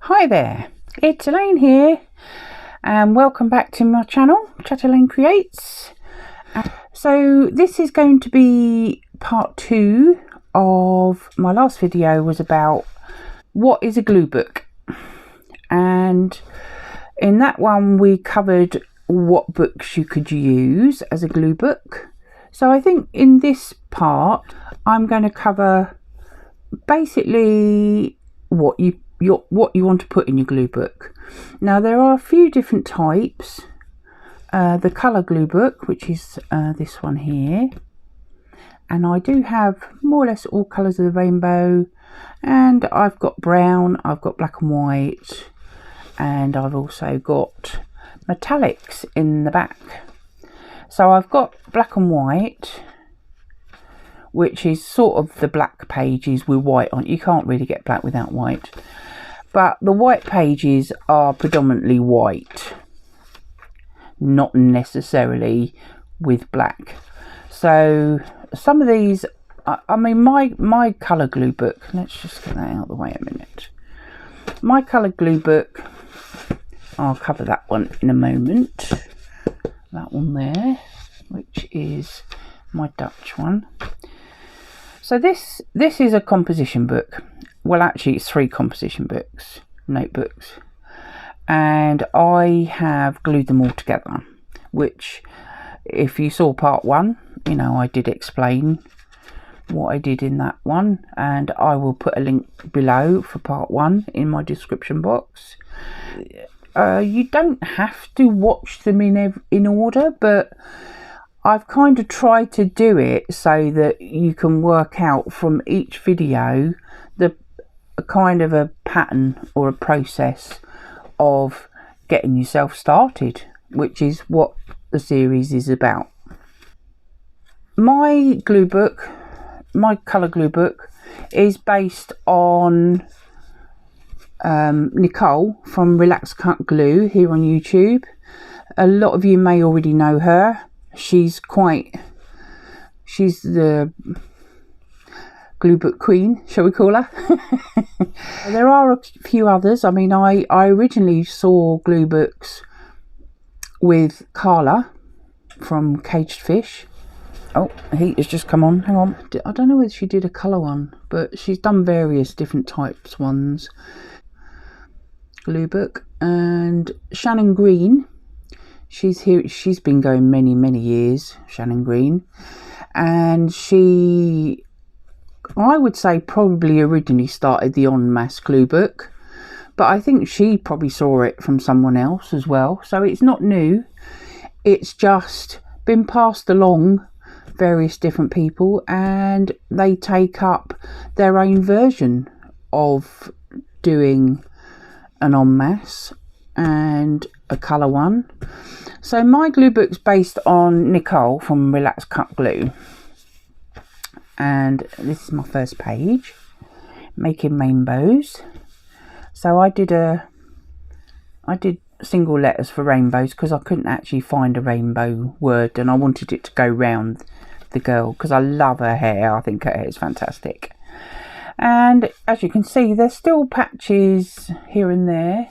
Hi there, it's Elaine here and welcome back to my channel, Chattylaine Creates. So this is going to be part 2 of my last video was about what is a glue book, and in that one we covered what books you could use as a glue book. So I think in this part I'm going to cover basically what you want to put in your glue book. Now there are a few different types. The colour glue book, which is this one here, and I do have more or less all colours of the rainbow, and I've got brown, I've got black and white, and I've also got metallics in the back. So I've got black and white, which is sort of the black pages with white on. You can't really get black without white, but the white pages are predominantly white, not necessarily with black. So some of these, I mean my colour glue book, let's just get that out of the way a minute. My colour glue book, I'll cover that one in a moment. That one there, which is my Dutch one. So this is a composition book. Well, actually it's 3 composition books, notebooks, and I have glued them all together, which if you saw part 1, you know, I did explain what I did in that one, and I will put a link below for part 1 in my description box. You don't have to watch them in order, but I've kind of tried to do it so that you can work out from each video a kind of a pattern or a process of getting yourself started, which is what the series is about. My glue book, my colour glue book, is based on Nicole from Relax Cut Glue here on YouTube. A lot of you may already know her. She's the glue book queen, shall we call her? There are a few others. I mean, I originally saw glue books with Karla from Caged Fish. Oh, heat has just come on. Hang on. I don't know whether she did a colour one, but she's done various different types ones. Glue book. And Shannon Green. She's here. She's been going many years, Shannon Green. And she, I would say, probably originally started the en masse glue book, but I think she probably saw it from someone else as well. So it's not new. It's just been passed along various different people, and they take up their own version of doing an en masse and a colour one. So my glue book's based on Nicole from Relax Cut Glue, and this is my first page, making rainbows. So I did single letters for rainbows because I couldn't actually find a rainbow word, and I wanted it to go round the girl because I love her hair. I think her hair is fantastic. And as you can see, there's still patches here and there.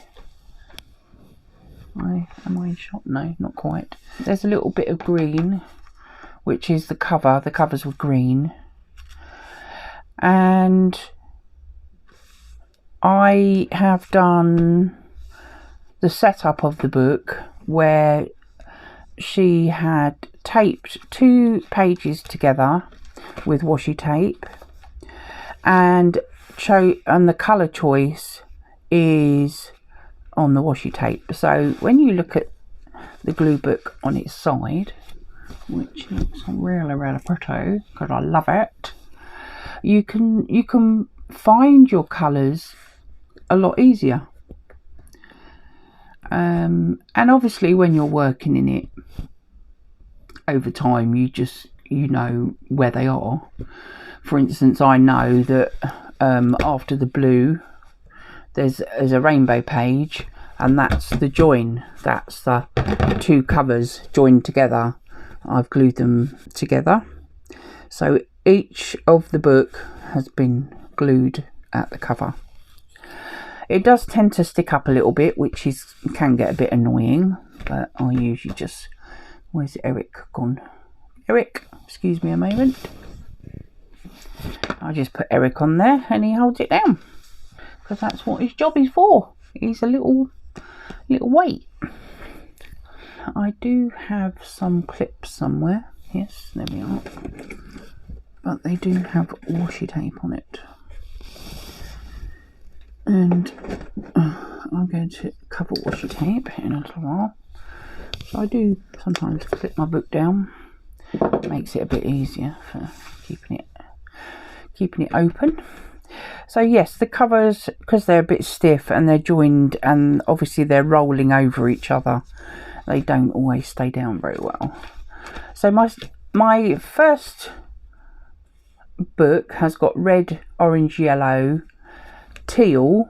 Am I in shot? No, not quite. There's a little bit of green, which is the cover. The covers were green. And I have done the setup of the book where she had taped 2 pages together with washi tape, and the colour choice is on the washi tape. So when you look at the glue book on its side, which looks really pretty because I love it, you can find your colours a lot easier. And obviously when you're working in it over time, you know where they are. For instance, I know that after the blue there's a rainbow page, and that's the join. That's the 2 covers joined together. I've glued them together. So each of the book has been glued at the cover. It does tend to stick up a little bit, which can get a bit annoying, but I usually just... Where's Eric gone? Eric, excuse me a moment. I just put Eric on there and he holds it down, because that's what his job is for. He's a little weight. I do have some clips somewhere. Yes, there we are. But they do have washi tape on it. And I'm going to cover washi tape in a little while. So I do sometimes clip my book down. It makes it a bit easier for keeping it open. So yes, the covers, because they're a bit stiff and they're joined and obviously they're rolling over each other, they don't always stay down very well. So my first book has got red, orange, yellow, teal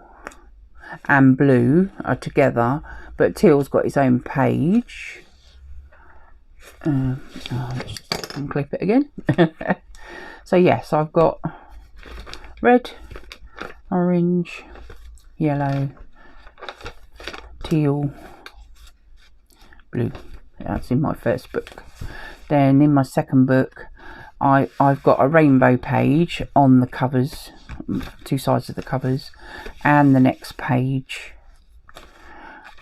and blue are together, but teal's got its own page. Let's just unclip it again. So yes, I've got red, orange, yellow, teal, blue. That's in my first book. Then in my second book, I've got a rainbow page on the covers, two sides of the covers, and the next page.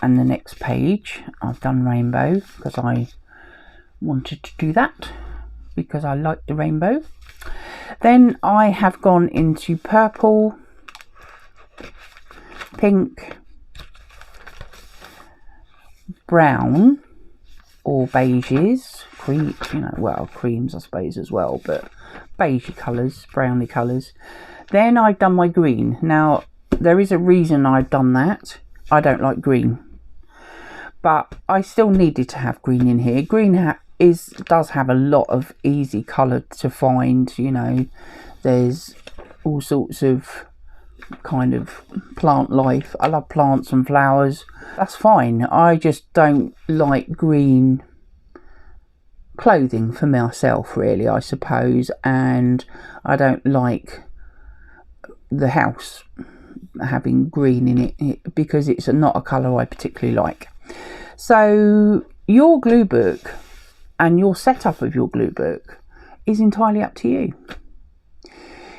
And the next page I've done rainbow because I wanted to do that, because I like the rainbow. Then I have gone into purple, pink, brown or beiges, cream, well, creams I suppose as well, but beigey colours, browny colours. Then I've done my green. Now there is a reason I've done that. I don't like green, but I still needed to have green in here. Green does have a lot of easy colour to find. There's all sorts of kind of plant life. I love plants and flowers. That's fine. I just don't like green clothing for myself, really, I suppose, and I don't like the house having green in it because it's not a colour I particularly like. So your glue book and your setup of your glue book is entirely up to you.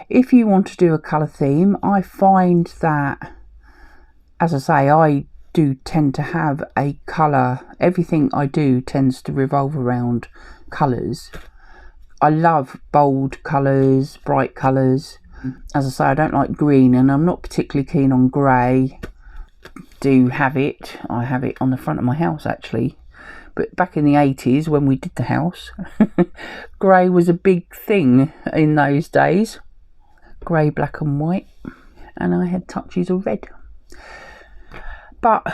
If you want to do a colour theme, I find that, as I say, I do tend to have a colour. Everything I do tends to revolve around colours. I love bold colours, bright colours. As I say, I don't like green, and I'm not particularly keen on grey. Do have it. I have it on the front of my house actually. But back in the 80s when we did the house, grey was a big thing in those days. Grey, black and white. And I had touches of red. But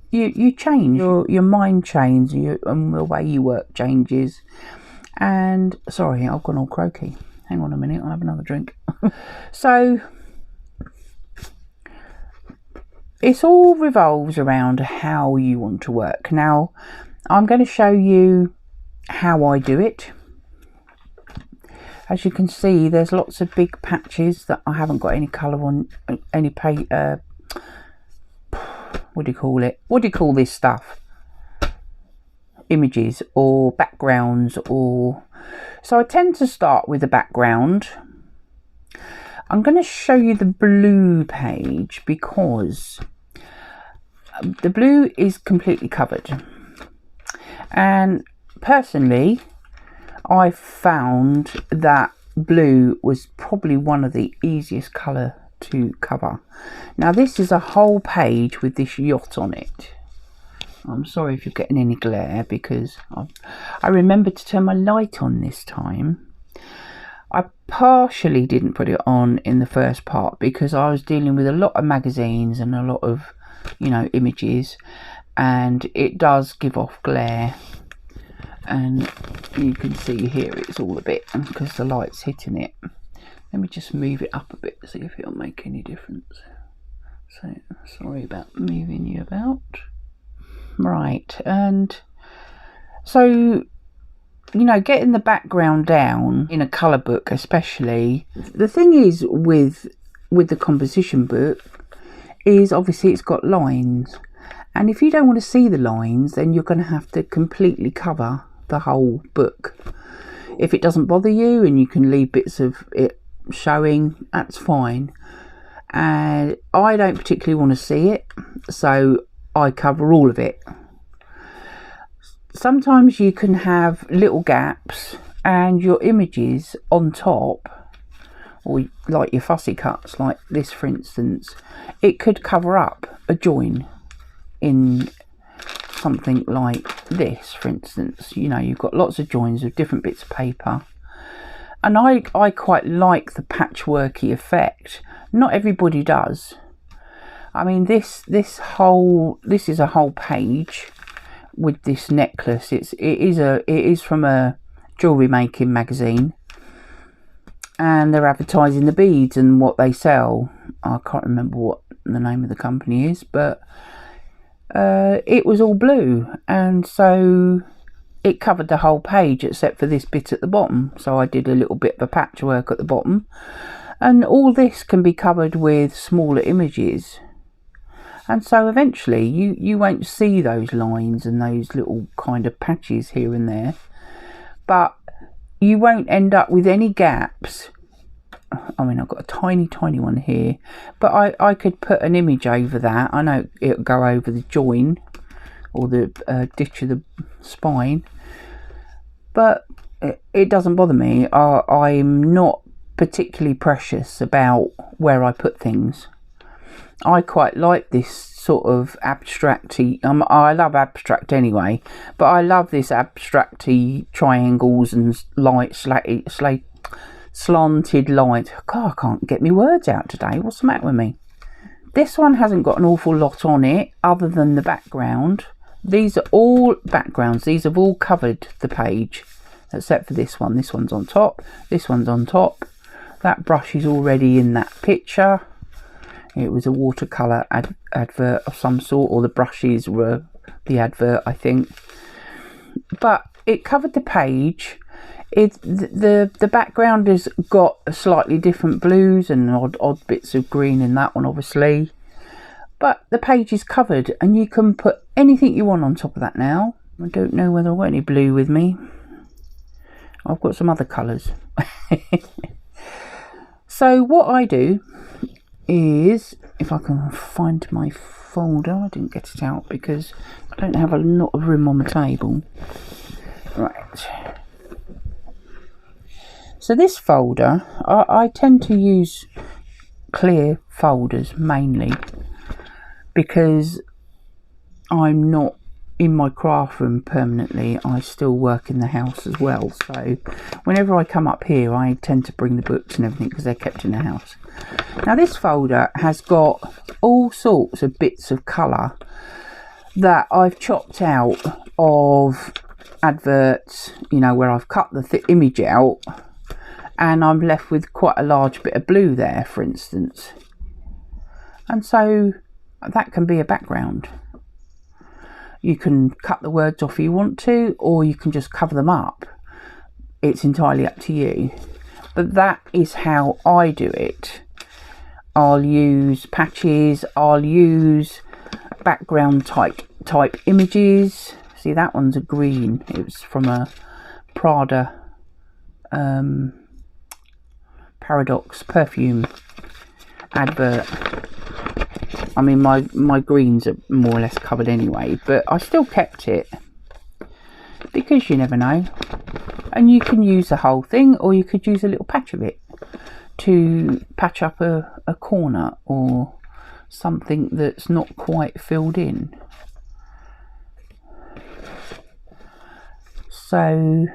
you change. Your mind changes. And the way you work changes. And, sorry, I've gone all croaky. Hang on a minute, I'll have another drink. So it all revolves around how you want to work. Now, I'm going to show you how I do it. As you can see, there's lots of big patches that I haven't got any colour on, any what do you call it? What do you call this stuff? Images or backgrounds or... So I tend to start with the background. I'm going to show you the blue page because the blue is completely covered. And personally, I found that blue was probably one of the easiest colour to cover. Now this is a whole page with this yacht on it. I'm sorry if you're getting any glare because I remembered to turn my light on this time. I partially didn't put it on in the first part because I was dealing with a lot of magazines and a lot of, images, and it does give off glare. And you can see here it's all a bit because the light's hitting it. Let me just move it up a bit, see if it'll make any difference. So sorry about moving you about. Right, and so getting the background down in a colour book especially, the thing is with the composition book, is obviously it's got lines, and if you don't want to see the lines, then you're going to have to completely cover the whole book. If it doesn't bother you and you can leave bits of it showing, that's fine. And I don't particularly want to see it, so I cover all of it. Sometimes you can have little gaps and your images on top, or like your fussy cuts like this for instance, it could cover up a join in something like this for instance. You know, you've got lots of joins of different bits of paper, and I quite like the patchworky effect. Not everybody does. I mean, this is a whole page with this necklace. It is from a jewellery making magazine, and they're advertising the beads and what they sell. I can't remember what the name of the company is, but it was all blue, and so it covered the whole page except for this bit at the bottom. So I did a little bit of a patchwork at the bottom, and all this can be covered with smaller images, and so eventually you won't see those lines and those little kind of patches here and there, but you won't end up with any gaps. I mean, I've got a tiny one here, but I could put an image over that. I know it'll go over the join or the ditch of the spine, but it doesn't bother me. I'm not particularly precious about where I put things. I quite like this sort of abstracty. I love abstract anyway, but I love this abstracty triangles and light slanted lines. God, I can't get my words out today. What's the matter with me? This one hasn't got an awful lot on it other than the background. These are all backgrounds. These have all covered the page except for this one. This one's on top. This one's on top. That brush is already in that picture. It was a watercolour advert of some sort, or the brushes were the advert, I think. But it covered the page. The background has got slightly different blues and odd bits of green in that one, obviously. But the page is covered, and you can put anything you want on top of that now. I don't know whether I've got any blue with me. I've got some other colours. So what I do is, if I can find my folder, I didn't get it out because I don't have a lot of room on the table. Right. So this folder, I tend to use clear folders mainly because I'm not in my craft room permanently. I still work in the house as well, so whenever I come up here I tend to bring the books and everything because they're kept in the house. Now this folder has got all sorts of bits of colour that I've chopped out of adverts, you know, where I've cut the image out and I'm left with quite a large bit of blue there, for instance, and so that can be a background. You can cut the words off if you want to, or you can just cover them up. It's entirely up to you. But that is how I do it. I'll use patches, I'll use background type images. See, that one's a green. It was from a Prada Paradox perfume advert. I mean, my greens are more or less covered anyway, but I still kept it because you never know. And you can use the whole thing, or you could use a little patch of it to patch up a corner or something that's not quite filled in. So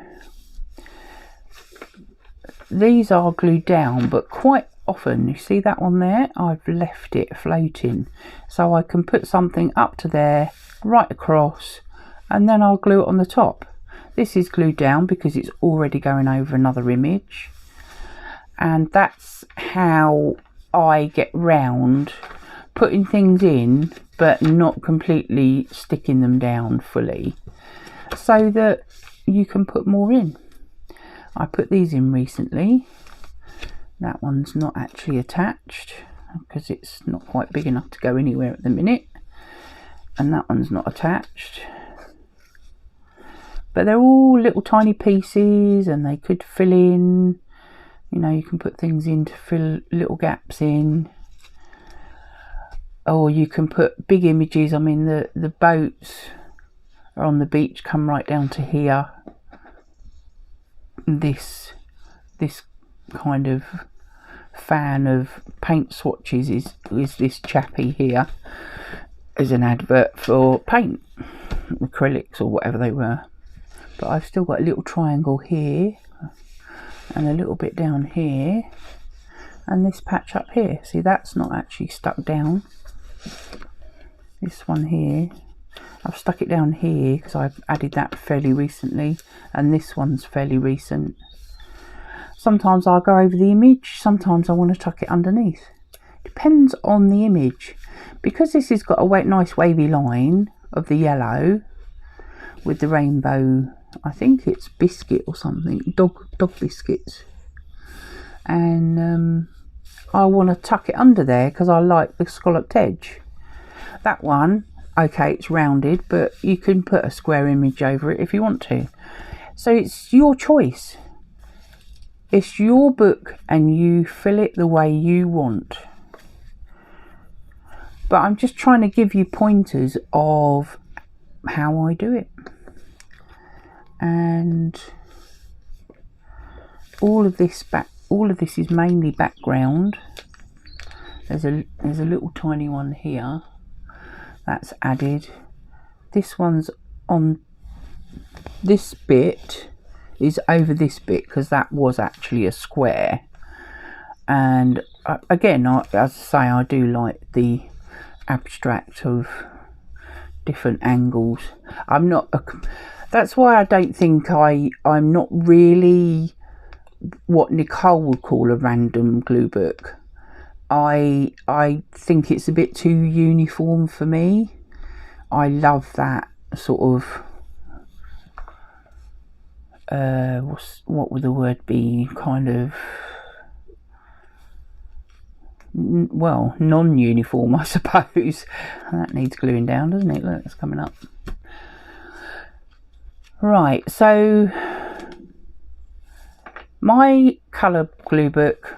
these are glued down, but quite often, you see that one there, I've left it floating so I can put something up to there, right across, and then I'll glue it on the top. This is glued down because it's already going over another image, and that's how I get round putting things in but not completely sticking them down fully, so that you can put more in. I put these in recently. That one's not actually attached. because it's not quite big enough to go anywhere at the minute, and that one's not attached. But they're all little tiny pieces, and they could fill in, you know, you can put things in to fill little gaps in, or you can put big images. I mean, the boats are on the beach come right down to here. This kind of fan of paint swatches is this chappie here, is an advert for paint, acrylics or whatever they were. But I've still got a little triangle here and a little bit down here, and this patch up here. See, that's not actually stuck down. This one here, I've stuck it down here because I've added that fairly recently, and this one's fairly recent. Sometimes I'll go over the image, sometimes I want to tuck it underneath. Depends on the image. Because this has got a nice wavy line of the yellow with the rainbow, I think it's biscuit or something, dog biscuits. And I want to tuck it under there because I like the scalloped edge. That one, okay, it's rounded, but you can put a square image over it if you want to. So it's your choice. It's your book and you fill it the way you want. But I'm just trying to give you pointers of how I do it. And all of this is mainly background. There's a little tiny one here that's added. This one's on this bit is over this bit because that was actually a square. And again, as I say, I do like the abstract of different angles. That's why I don't think I'm not really what Nicole would call a random glue book. I think it's a bit too uniform for me. I love that sort of what would the word be, kind of, well, non-uniform, I suppose. That needs gluing down, doesn't it? Look, it's coming up. Right, so my colour glue book,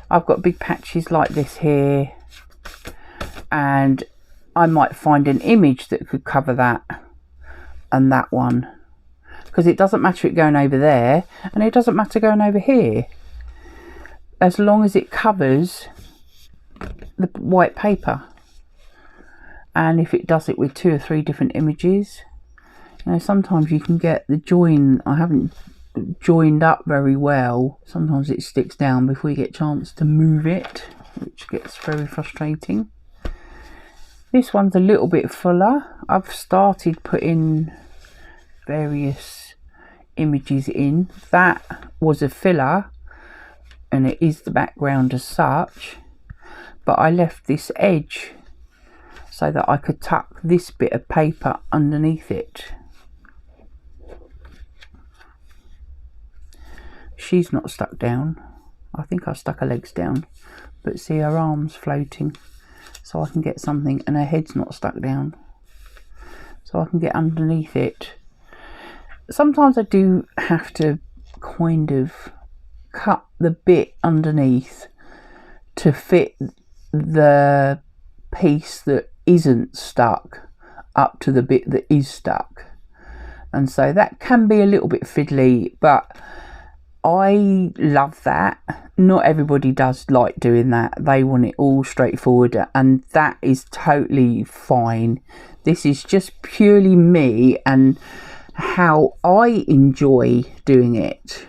I've got big patches like this here, and I might find an image that could cover that and that one, because it doesn't matter it going over there and it doesn't matter going over here, as long as it covers the white paper. And if it does it with 2 or 3 different images, you know, sometimes you can get the join, I haven't joined up very well, sometimes it sticks down before you get a chance to move it, which gets very frustrating. This one's a little bit fuller. I've started putting various images in. That was a filler and it is the background as such, but I left this edge so that I could tuck this bit of paper underneath it. She's not stuck down. I think I stuck her legs down, but see, her arms floating, so I can get something, and her head's not stuck down, so I can get underneath it. Sometimes I do have to kind of cut the bit underneath to fit the piece that isn't stuck up to the bit that is stuck, and so that can be a little bit fiddly, but I love that. Not everybody does like doing that. They want it all straightforward, and that is totally fine. This is just purely me and how I enjoy doing it.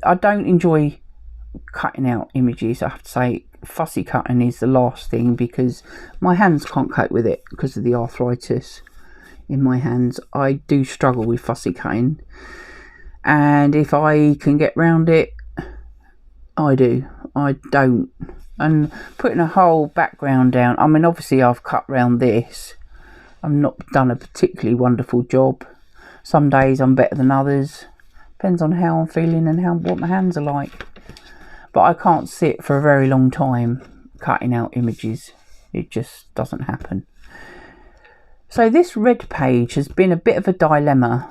I don't enjoy cutting out images, I have to say. Fussy cutting is the last thing, because my hands can't cope with it because of the arthritis in my hands. I do struggle with fussy cutting, and if I can get round it, I do. I don't. And putting a whole background down, I mean, obviously I've cut round this. I've not done a particularly wonderful job. Some days I'm better than others. Depends on how I'm feeling and what my hands are like. But I can't sit for a very long time cutting out images. It just doesn't happen. So this red page has been a bit of a dilemma,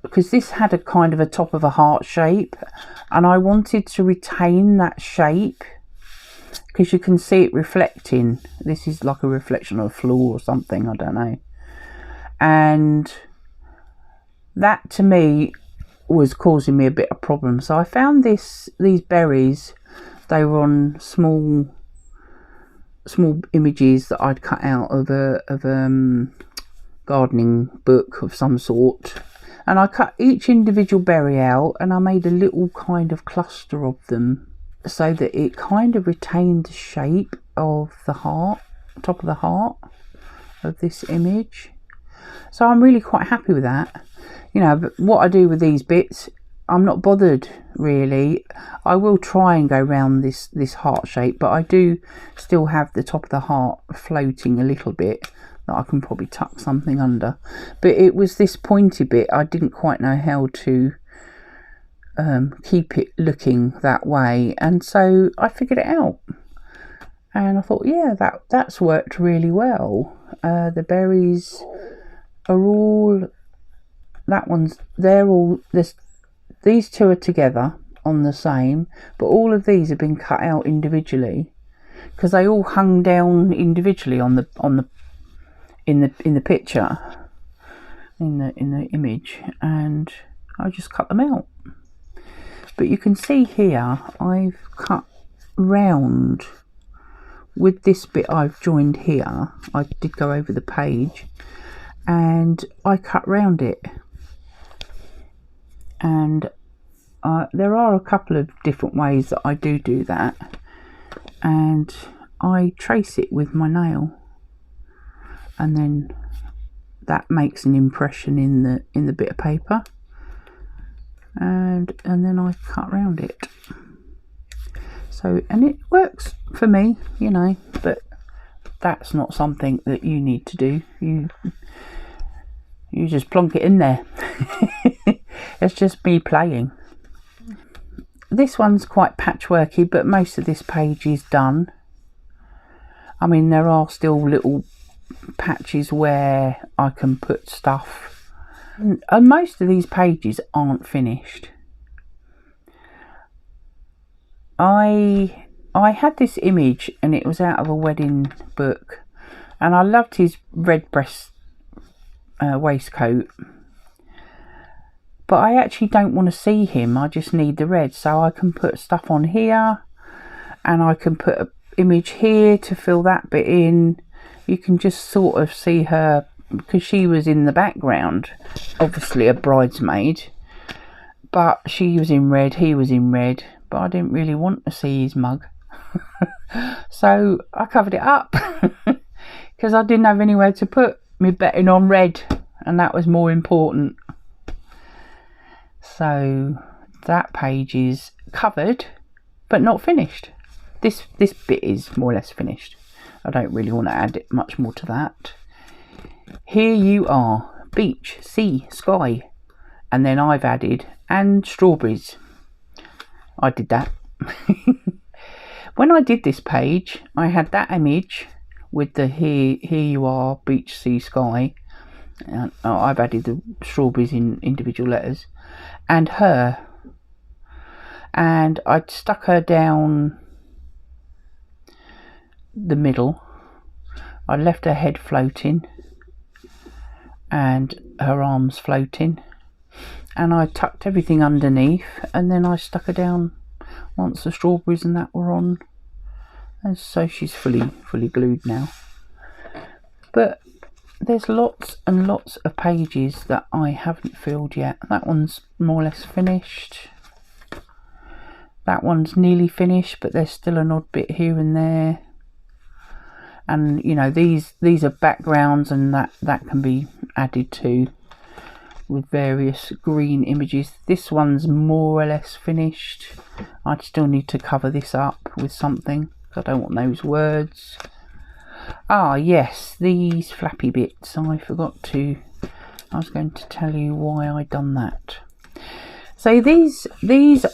because this had a kind of a top of a heart shape, and I wanted to retain that shape because you can see it reflecting. This is like a reflection of a floor or something, I don't know. And that to me was causing me a bit of problem. So I found these berries. They were on small images that I'd cut out of a gardening book of some sort, and I cut each individual berry out, and I made a little kind of cluster of them so that it kind of retained the shape of the heart, top of the heart of this image. So I'm really quite happy with that. You know, but what I do with these bits, I'm not bothered really. I will try and go around this heart shape, but I do still have the top of the heart floating a little bit that I can probably tuck something under. But it was this pointy bit, I didn't quite know how to keep it looking that way, and so I figured it out, and I thought, yeah, that's worked really well. The berries are all, these two are together on the same, but all of these have been cut out individually because they all hung down individually in the picture, in the image, and I just cut them out. But you can see here I've cut round with this bit I've joined here. I did go over the page and I cut round it, and there are a couple of different ways that I do that, and I trace it with my nail, and then that makes an impression in the bit of paper, and then I cut round it. So, and it works for me, you know, but that's not something that you need to do. You just plonk it in there. It's just me playing. This one's quite patchworky, but most of this page is done. I mean, there are still little patches where I can put stuff, and most of these pages aren't finished. I had this image, and it was out of a wedding book, and I loved his red breast waistcoat, but I actually don't want to see him. I just need the red, so I can put stuff on here, and I can put an image here to fill that bit in. You can just sort of see her, because she was in the background, obviously a bridesmaid, but she was in red, he was in red, but I didn't really want to see his mug. So I covered it up because I didn't have anywhere to put my betting on red, and that was more important. So that page is covered but not finished. This bit is more or less finished. I don't really want to add much more to that. Here you are, beach, sea, sky, and then I've added and strawberries. I did that. When I did this page, I had that image with the here you are, beach, sea, sky, and I've added the strawberries in individual letters, and her, and I'd stuck her down the middle. I left her head floating and her arms floating, and I tucked everything underneath, and then I stuck her down once the strawberries and that were on, and so she's fully glued now. But there's lots and lots of pages that I haven't filled yet. That one's more or less finished. That one's nearly finished, but there's still an odd bit here and there. And you know, these are backgrounds, and that can be added to with various green images. This one's more or less finished. I'd still need to cover this up with something. I don't want those words. Ah yes, these flappy bits. I was going to tell you why I done that. So these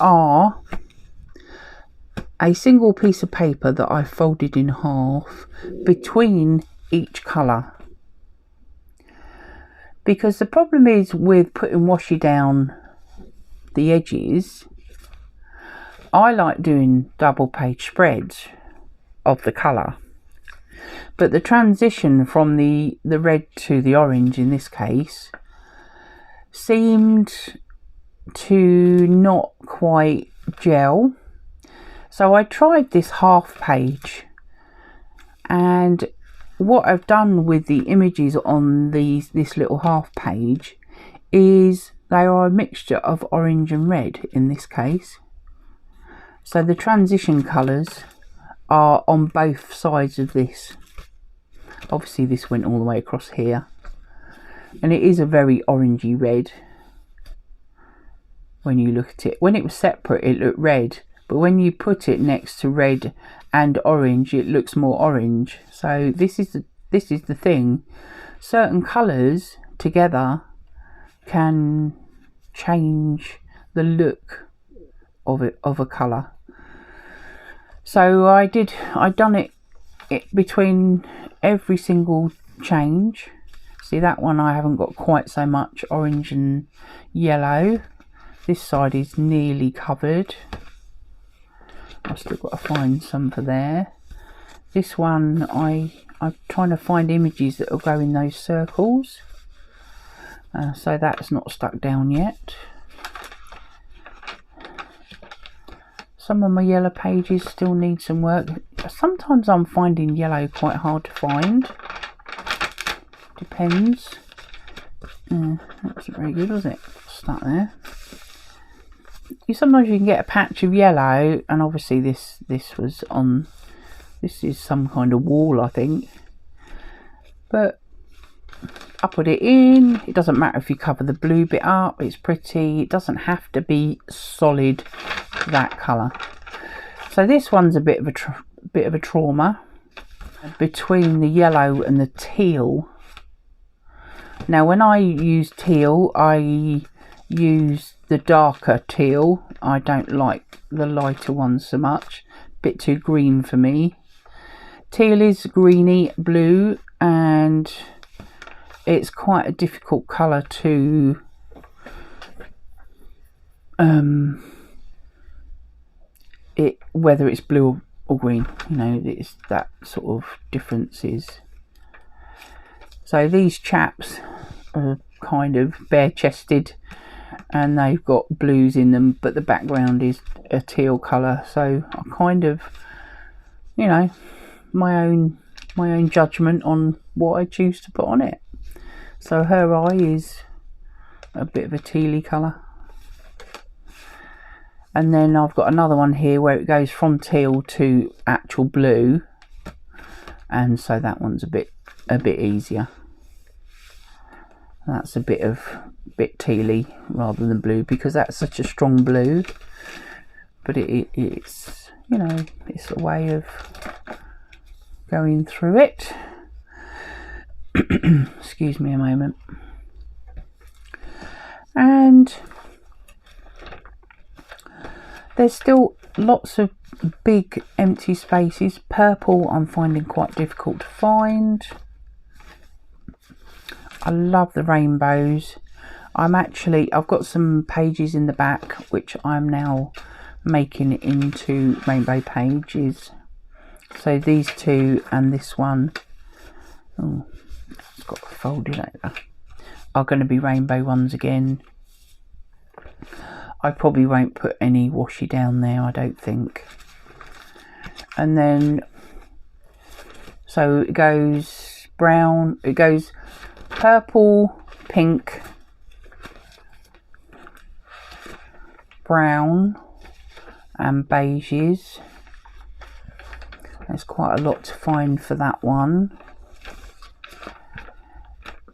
are a single piece of paper that I folded in half between each colour. Because the problem is with putting washi down the edges, I like doing double page spreads of the colour. But the transition from the red to the orange in this case seemed to not quite gel. So I tried this half page, and what I've done with the images on this little half page is they are a mixture of orange and red in this case. So the transition colours are on both sides of this. Obviously this went all the way across here, and it is a very orangey red when you look at it. When it was separate it looked red, but when you put it next to red and orange it looks more orange. So this is the thing, certain colours together can change the look of a colour. So I done it between every single change. See, that one I haven't got quite so much orange and yellow. This side is nearly covered. I've still got to find some for there. This one I'm trying to find images that will go in those circles. So that's not stuck down yet. Some of my yellow pages still need some work. Sometimes I'm finding yellow quite hard to find. Depends. That wasn't very good, was it? Stuck there. Sometimes you can get a patch of yellow, and obviously this was on. This is some kind of wall, I think. But I put it in. It doesn't matter if you cover the blue bit up. It's pretty. It doesn't have to be solid that colour. So this one's a bit of a trauma between the yellow and the teal. Now when I use teal, I use the darker teal. I don't like the lighter ones so much. Bit too green for me. Teal is greeny blue, and it's quite a difficult colour to whether it's blue or green, you know, it's that sort of differences. So these chaps are kind of bare-chested and they've got blues in them, but the background is a teal colour. So I kind of, you know, my own judgment on what I choose to put on it. So her eye is a bit of a tealy colour. And then I've got another one here where it goes from teal to actual blue, and so that one's a bit easier. That's a bit tealy rather than blue, because that's such a strong blue. But it's, you know, it's a way of going through it. Excuse me a moment. And there's still lots of big empty spaces. Purple I'm finding quite difficult to find. I love the rainbows. I've got some pages in the back which I'm now making into rainbow pages. So these two and this one, oh, it's got folded over, are going to be rainbow ones again. I probably won't put any washi down there, I don't think. And then, so it goes brown, it goes purple, pink, brown and beiges. There's quite a lot to find for that one.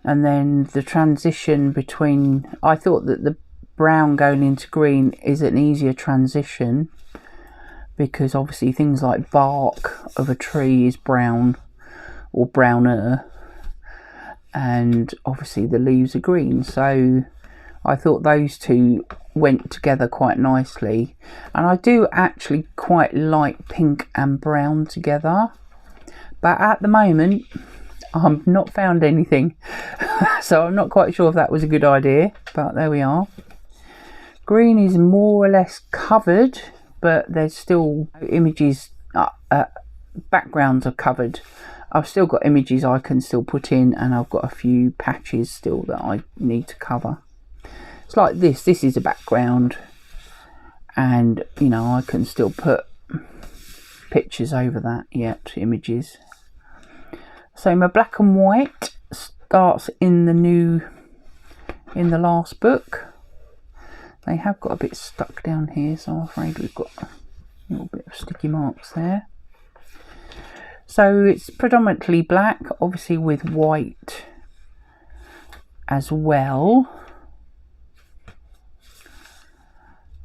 And then the transition between, I thought that the brown going into green is an easier transition, because obviously things like bark of a tree is brown or browner, and obviously the leaves are green. So I thought those two went together quite nicely, and I do actually quite like pink and brown together, but at the moment I've not found anything. So I'm not quite sure if that was a good idea, but there we are. Green is more or less covered, but there's still images, backgrounds are covered. I've still got images I can still put in, and I've got a few patches still that I need to cover. It's like this is a background, and you know, I can still put pictures over that yet, images. So my black and white starts in the last book. They have got a bit stuck down here, so I'm afraid we've got a little bit of sticky marks there. So it's predominantly black, obviously with white as well.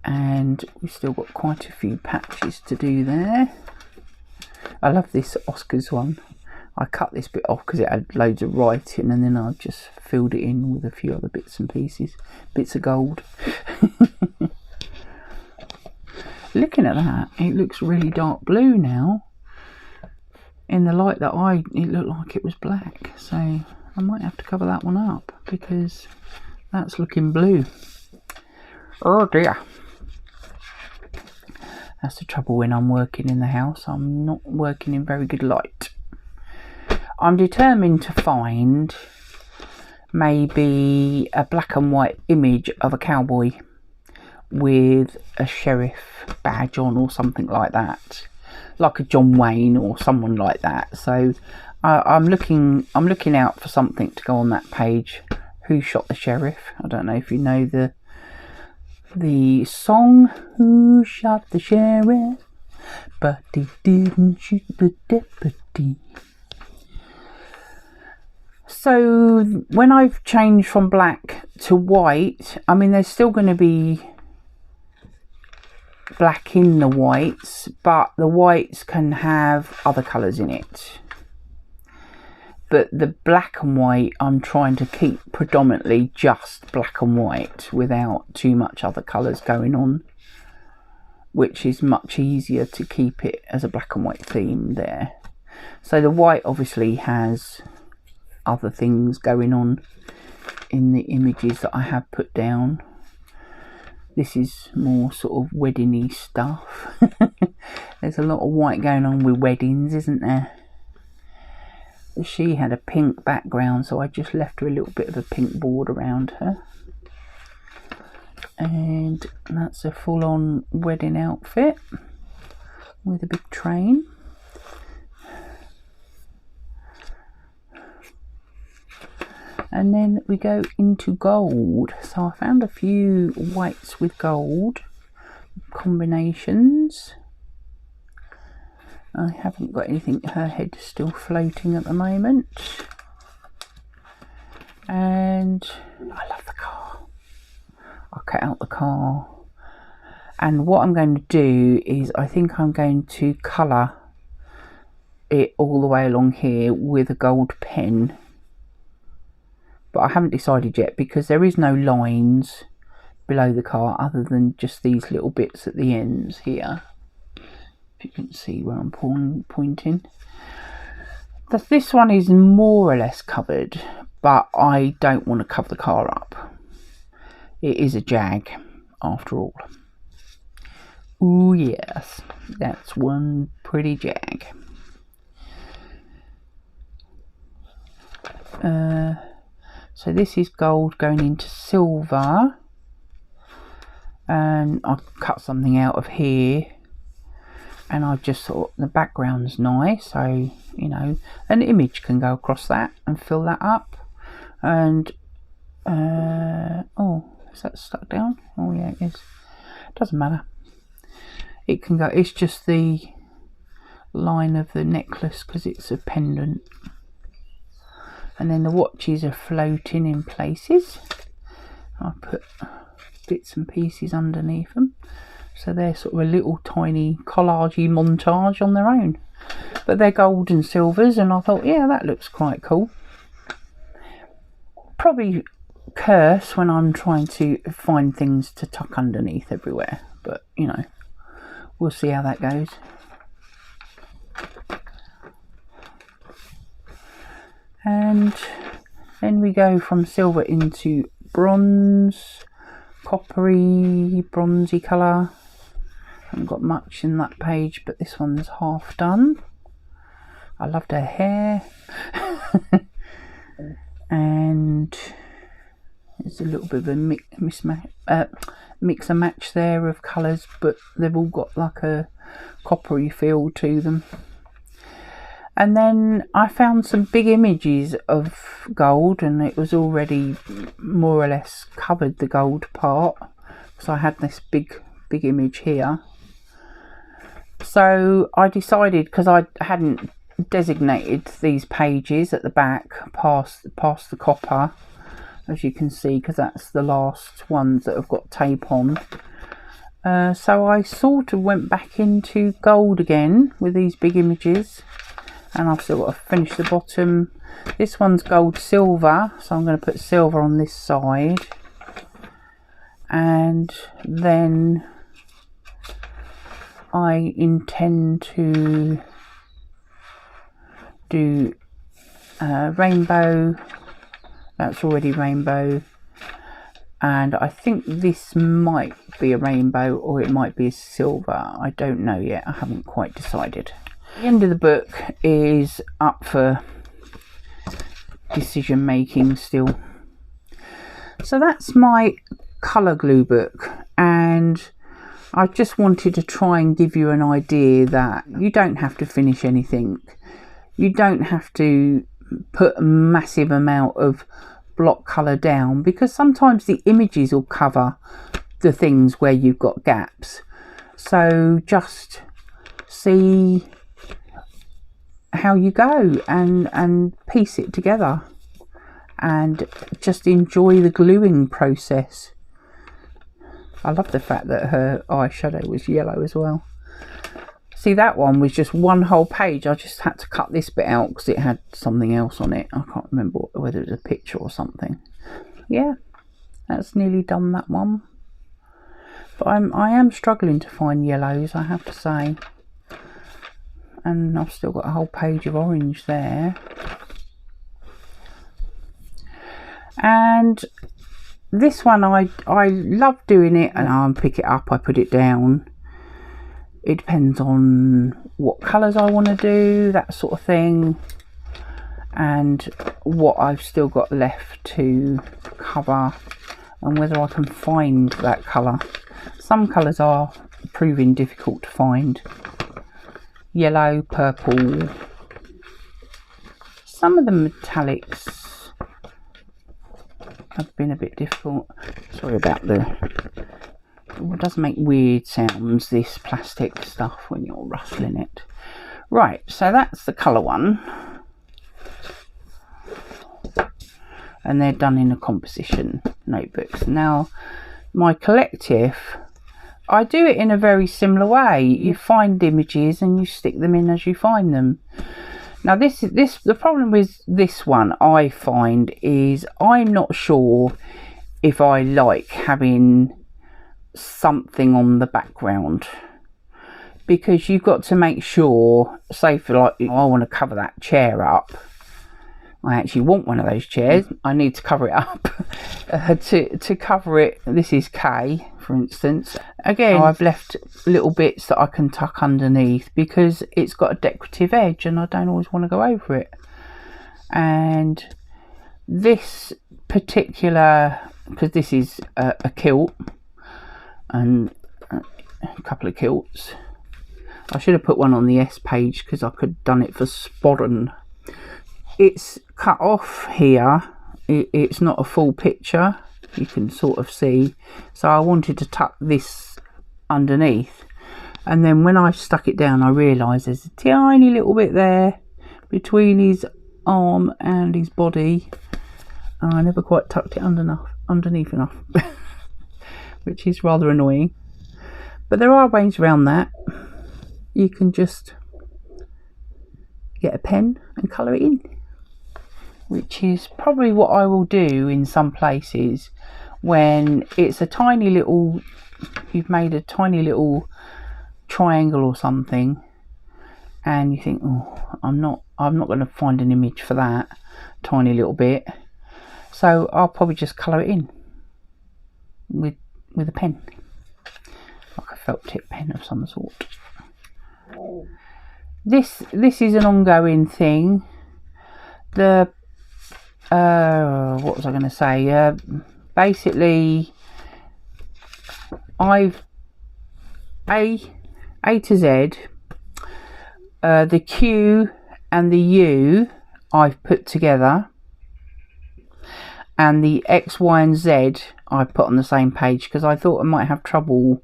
And we've still got quite a few patches to do there. I love this Oscars one. I cut this bit off because it had loads of writing, and then I've just filled it in with a few other bits and pieces, bits of gold. Looking at that, it looks really dark blue now. In the light that it looked like it was black, so I might have to cover that one up because that's looking blue. Oh dear. That's the trouble when I'm working in the house. I'm not working in very good light. I'm determined to find maybe a black and white image of a cowboy with a sheriff badge on or something like that, like a John Wayne or someone like that. So I'm looking out for something to go on that page. Who Shot the Sheriff? I don't know if you know the song, Who Shot the Sheriff, but he didn't shoot the deputy. So when I've changed from black to white, I mean, there's still going to be black in the whites, but the whites can have other colours in it. But the black and white, I'm trying to keep predominantly just black and white without too much other colours going on, which is much easier to keep it as a black and white theme there. So the white obviously has other things going on in the images that I have put down. This is more sort of wedding-y stuff. There's a lot of white going on with weddings, isn't there? She had a pink background, so I just left her a little bit of a pink board around her. And that's a full-on wedding outfit with a big train. And then we go into gold. So I found a few whites with gold combinations. I haven't got anything. Her head's still floating at the moment. And I love the car. I'll cut out the car. And what I'm going to do is I think I'm going to colour it all the way along here with a gold pen. But I haven't decided yet because there is no lines below the car other than just these little bits at the ends here. If you can see where I'm pointing. This one is more or less covered, but I don't want to cover the car up. It is a Jag after all. Ooh yes, that's one pretty Jag. So this is gold going into silver, and I've cut something out of here, and I just thought the background's nice, so you know, an image can go across that and fill that up. And oh, is that stuck down? Oh yeah, it is. Doesn't matter. It can go. It's just the line of the necklace because it's a pendant. And then the watches are floating in places. I put bits and pieces underneath them. So they're sort of a little tiny collagey montage on their own. But they're gold and silvers, and I thought, yeah, that looks quite cool. Probably curse when I'm trying to find things to tuck underneath everywhere, but you know, we'll see how that goes. And then we go from silver into bronze, coppery, bronzy colour. Haven't got much in that page, but this one's half done. I loved her hair. And there's a little bit of a mix and match there of colours, but they've all got like a coppery feel to them. And then I found some big images of gold, and it was already more or less covered the gold part, so I had this big image here. So I decided, because I hadn't designated these pages at the back past the copper, as you can see, because that's the last ones that have got tape on. So I sort of went back into gold again with these big images, and I've still got to finish the bottom. This one's gold silver, so I'm going to put silver on this side, and then I intend to do rainbow. That's already rainbow, and I think this might be a rainbow or it might be a silver. I don't know yet, I haven't quite decided. The end of the book is up for decision making still. So that's my colour glue book, and I just wanted to try and give you an idea that you don't have to finish anything. You don't have to put a massive amount of block colour down, because sometimes the images will cover the things where you've got gaps. So just see how you go and piece it together, and just enjoy the gluing process. I love the fact that her eyeshadow was yellow as well. See, that one was just one whole page. I just had to cut this bit out because it had something else on it. I can't remember whether it was a picture or something. Yeah, that's nearly done, that one. But I am struggling to find yellows, I have to say. And I've still got a whole page of orange there. And this one, I love doing it, and I'll pick it up, I put it down. It depends on what colours I want to do, that sort of thing, and what I've still got left to cover, and whether I can find that colour. Some colours are proving difficult to find. Yellow, purple, some of the metallics have been a bit difficult. Sorry about it does make weird sounds, this plastic stuff, when you're rustling it. Right, so that's the colour one, and they're done in a composition notebooks. Now my collective, I do it in a very similar way. You find images and you stick them in as you find them. Now the problem with this one, I find, is I'm not sure if I like having something on the background, because you've got to make sure, say for like, I want to cover that chair up. I actually want one of those chairs. I need to cover it up. To cover it, this is K, for instance. Again, I've left little bits that I can tuck underneath because it's got a decorative edge and I don't always want to go over it. And this particular, because this is a kilt and a couple of kilts. I should have put one on the S page because I could have done it for Sporran. It's cut off here. It's not a full picture, you can sort of see. So I wanted to tuck this underneath, and then when I stuck it down I realised there's a tiny little bit there between his arm and his body, and I never quite tucked it underneath enough which is rather annoying. But there are ways around that. You can just get a pen and colour it in. which is probably what I will do in some places when it's a tiny little, you've made a tiny little triangle or something, and you think, oh, I'm not going to find an image for that tiny little bit, so I'll probably just colour it in with a pen, like a felt tip pen of some sort. This is an ongoing thing. The what was I going to say? Basically, I've A to Z, the Q and the U I've put together, and the X, Y and Z I put on the same page because I thought I might have trouble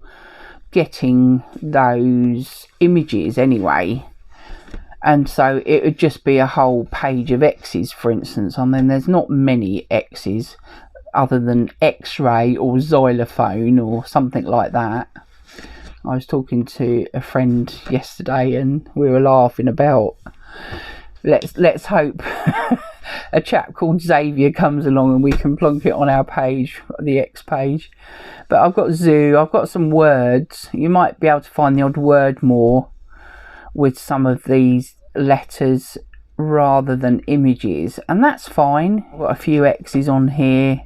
getting those images anyway, and so it would just be a whole page of X's, for instance. I mean, there's not many X's other than X-ray or xylophone or something like that. I was talking to a friend yesterday and we were laughing about, let's hope a chap called Xavier comes along and we can plonk it on our page, the X page. But I've got zoo, I've got some words. You might be able to find the odd word more with some of these letters rather than images, and that's fine. I've got a few X's on here.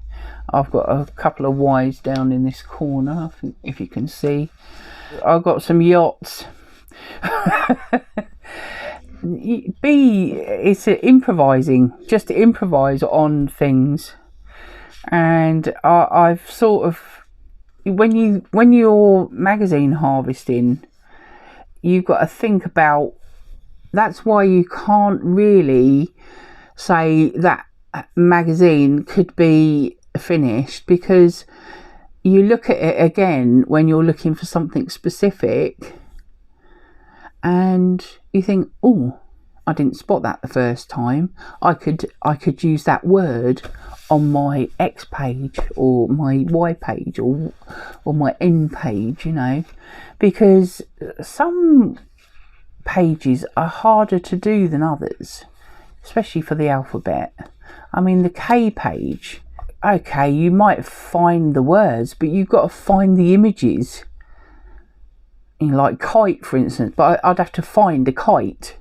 I've got a couple of Y's down in this corner, I think, if you can see. I've got some yachts. It's improvising, just to improvise on things. And I've sort of, when you're magazine harvesting, you've got to think about, that's why you can't really say that magazine could be finished, because you look at it again when you're looking for something specific and you think, oh, I didn't spot that the first time. I could use that word on my X page or my Y page or my N page, you know, because some pages are harder to do than others, especially for the alphabet. I mean, the K page, okay, you might find the words, but you've got to find the images. You know, like kite, for instance, but I'd have to find a kite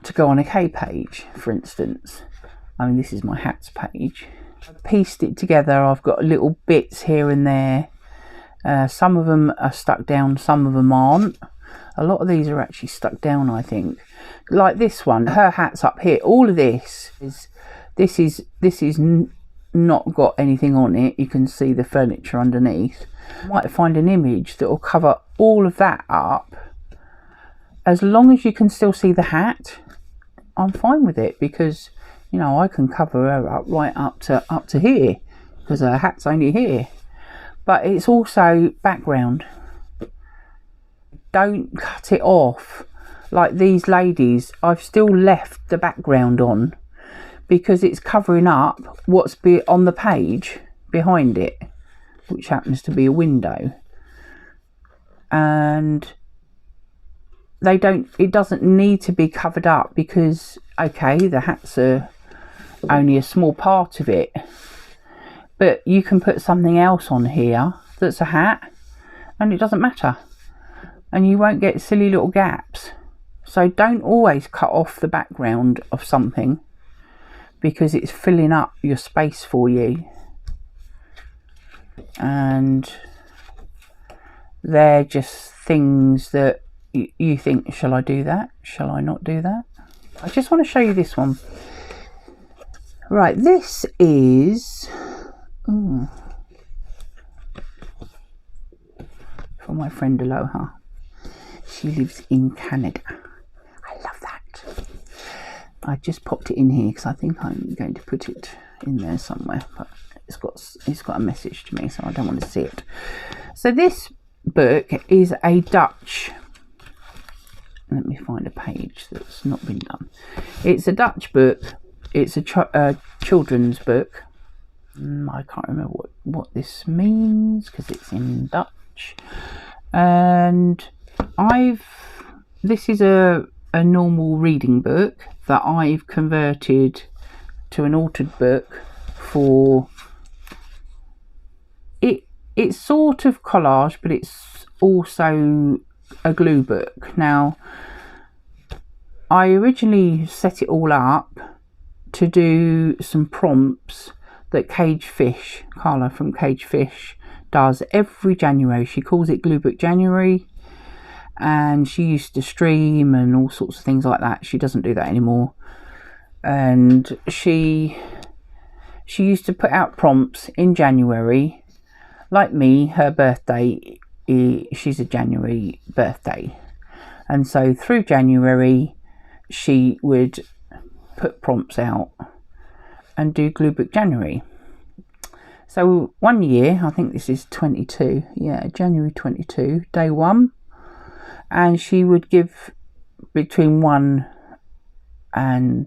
to go on a K page, for instance. I mean, this is my hats page. I've pieced it together. I've got little bits here and there. Some of them are stuck down, some of them aren't. A lot of these are actually stuck down, I think. Like this one, her hat's up here. All of this is not got anything on it. You can see the furniture underneath. You might find an image that will cover all of that up. As long as you can still see the hat, I'm fine with it, because, you know, I can cover her up right up to here, because her hat's only here. But it's also background. Don't cut it off. Like these ladies, I've still left the background on, because it's covering up what's on the page behind it, which happens to be a window. And it doesn't need to be covered up, because, okay, the hats are only a small part of it, but you can put something else on here that's a hat and it doesn't matter, and you won't get silly little gaps. So don't always cut off the background of something, because it's filling up your space for you. And they're just things that you think, shall I do that? Shall I not do that? I just want to show you this one. Right, this is for my friend Aloha. She lives in Canada. I love that. I just popped it in here because I think I'm going to put it in there somewhere, but it's got a message to me, so I don't want to see it. So this book is a Dutch, let me find a page that's not been done. It's a Dutch book. It's a children's book. I can't remember what this means because it's in Dutch. And this is a normal reading book that I've converted to an altered book for it. It's sort of collage, but it's also a glue book. Now, I originally set it all up to do some prompts that Karla from Cage Fish does every January. She calls it Gluebook January, and she used to stream and all sorts of things like that. She doesn't do that anymore, and she used to put out prompts in January. Like me, her birthday, she's a January birthday, and so through January she would put prompts out and do Gluebook January. So one year, I think this is 22, yeah, January 22, day 1, and she would give between 1 and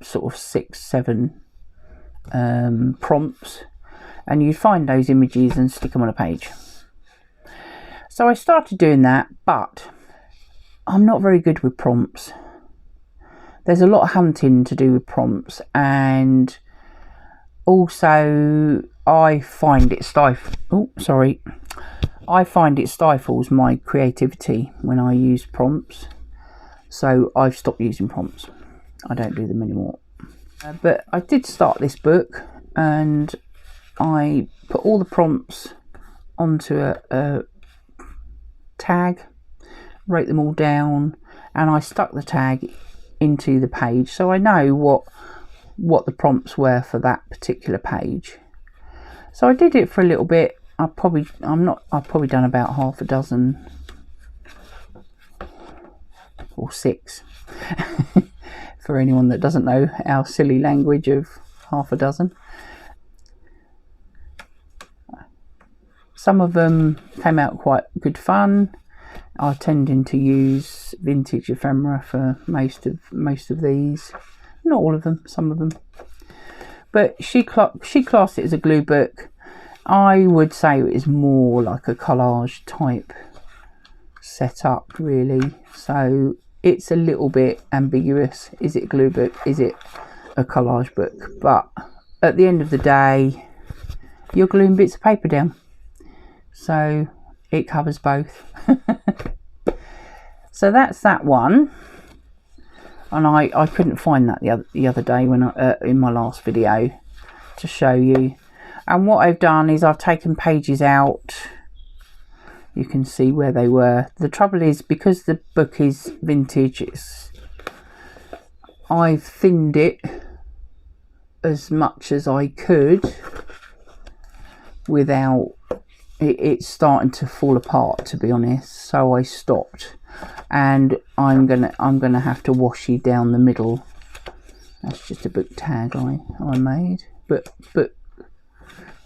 sort of 6, 7 prompts, and you'd find those images and stick them on a page. So I started doing that, but I'm not very good with prompts. There's a lot of hunting to do with prompts, and also I find it stifles my creativity when I use prompts. So I've stopped using prompts. I don't do them anymore. But I did start this book, and I put all the prompts onto a tag, wrote them all down, and I stuck the tag into the page, so I know what the prompts were for that particular page. So I did it for a little bit. I've probably done about half a dozen or 6 for anyone that doesn't know our silly language of half a dozen. Some of them came out quite good fun. I tending to use vintage ephemera for most of these. Not all of them, some of them. But she classed it as a glue book. I would say it is more like a collage type setup, really. So it's a little bit ambiguous. Is it a glue book? Is it a collage book? But at the end of the day, you're gluing bits of paper down. So it covers both. So that's that one, and I couldn't find that the other day when in my last video to show you. And what I've done is I've taken pages out. You can see where they were. The trouble is, because the book is vintage, I've thinned it as much as I could without it's starting to fall apart, to be honest. So I stopped, and I'm gonna have to washi down the middle. That's just a book tag I made, book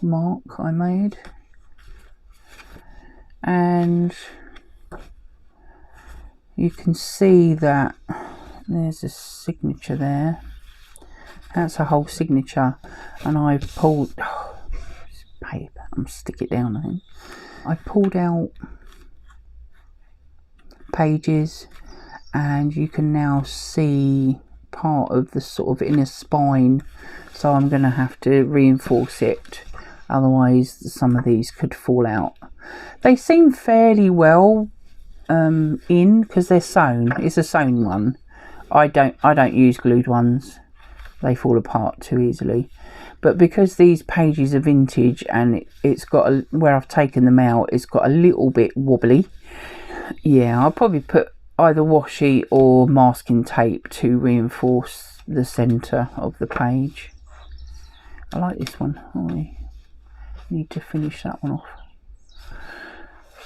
mark I made, and you can see that there's a signature there. That's a whole signature, and I pulled paper. I'm stick it down. I think I pulled out pages, and you can now see part of the sort of inner spine. So I'm going to have to reinforce it, otherwise some of these could fall out. They seem fairly well in, because they're sewn. It's a sewn one. I don't use glued ones. They fall apart too easily. But because these pages are vintage, and it's got where I've taken them out, it's got a little bit wobbly. Yeah, I'll probably put either washi or masking tape to reinforce the centre of the page. I like this one. I need to finish that one off.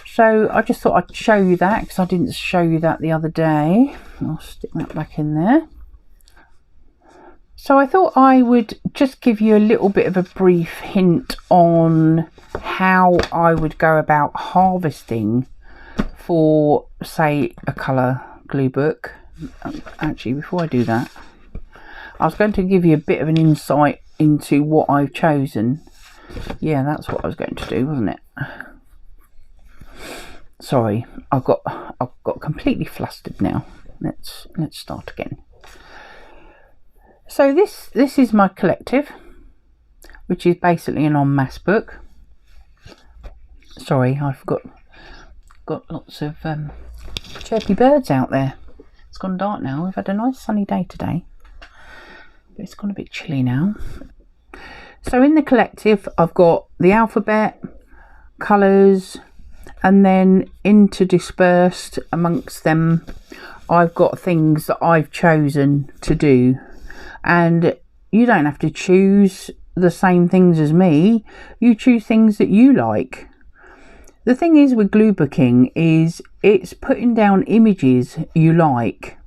So I just thought I'd show you that, because I didn't show you that the other day. I'll stick that back in there. So I thought I would just give you a little bit of a brief hint on how I would go about harvesting for, say, a colour glue book. Actually, before I do that, I was going to give you a bit of an insight into what I've chosen. Yeah, that's what I was going to do, wasn't it? Sorry, I've got completely flustered now. Let's start again. So this is my collective, which is basically an en masse book. Sorry, I forgot. Got lots of chirpy birds out there. It's gone dark now. We've had a nice sunny day today, but it's gone a bit chilly now. So in the collective, I've got the alphabet, colours, and then interdispersed amongst them, I've got things that I've chosen to do. And you don't have to choose the same things as me. You choose things that you like. The thing is with Gluebooking is it's putting down images you like,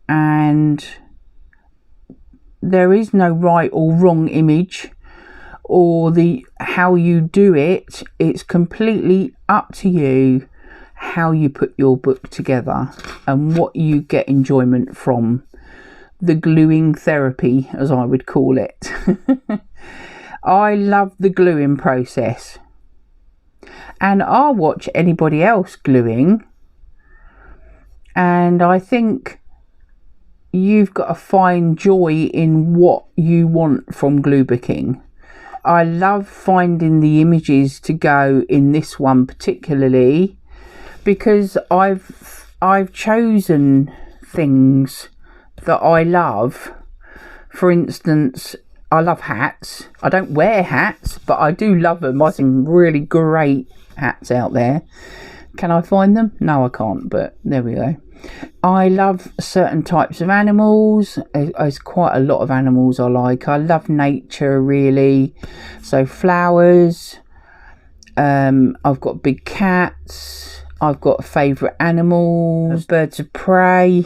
and there is no right or wrong image, or how you do it. It's completely up to you how you put your book together and what you get enjoyment from. The gluing therapy, as I would call it. I love the gluing process. And I'll watch anybody else gluing, and I think you've got to find joy in what you want from Gluebooking. I love finding the images to go in this one particularly, because I've chosen things that I love. For instance, I love hats. I don't wear hats, but I do love them. I've some really great hats out there. Can I find them? No, I can't, but there we go. I love certain types of animals. There's quite a lot of animals I like. I love nature, really. So flowers. I've got big cats. I've got favourite animals. Birds of prey.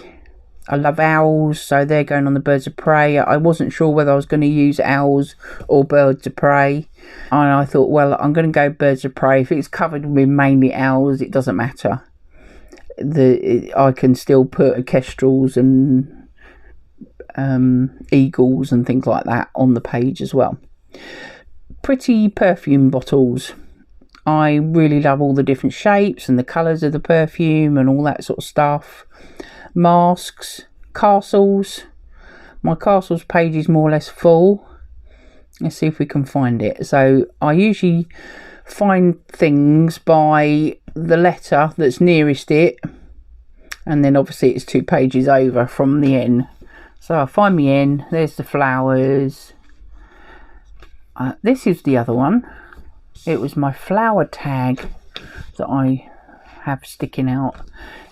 I love owls, so they're going on the birds of prey. I wasn't sure whether I was going to use owls or birds of prey, and I thought, well, I'm going to go birds of prey. If it's covered with mainly owls, it doesn't matter. I can still put kestrels and eagles and things like that on the page as well. Pretty perfume bottles. I really love all the different shapes and the colours of the perfume and all that sort of stuff. Masks, castles. My castles page is more or less full. Let's see if we can find it. So I usually find things by the letter that's nearest it, and then obviously it's 2 pages over from the N. So I find the N. There's the flowers. This is the other one. It was my flower tag that I have sticking out.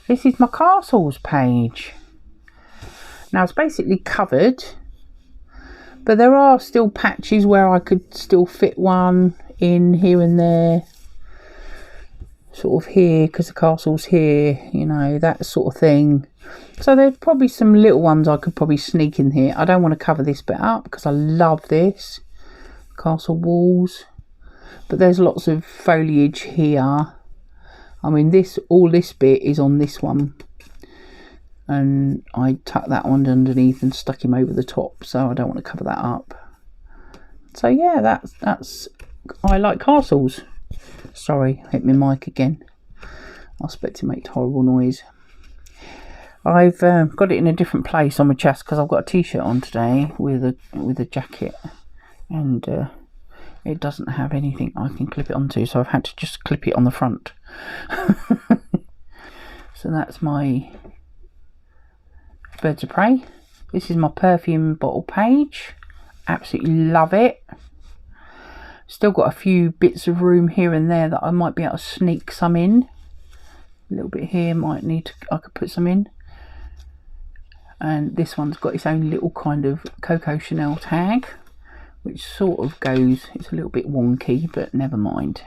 This is my castles page. Now it's basically covered, but there are still patches where I could still fit one in here and there. Sort of here, because the castle's here, you know, that sort of thing. So there's probably some little ones I could probably sneak in here. I don't want to cover this bit up because I love this. Castle walls. But there's lots of foliage here. I mean, all this bit is on this one, and I tucked that one underneath and stuck him over the top, so I don't want to cover that up. So yeah, that's I like castles. Sorry, hit my mic again. I expect it makes horrible noise. I've got it in a different place on my chest because I've got a t-shirt on today with a jacket, and it doesn't have anything I can clip it onto, so I've had to just clip it on the front. So that's my birds of prey. This is my perfume bottle page. Absolutely love it. Still got a few bits of room here and there that I might be able to sneak some in. A little bit here, I could put some in. And this one's got its own little kind of Coco Chanel tag, which sort of goes, it's a little bit wonky, but never mind.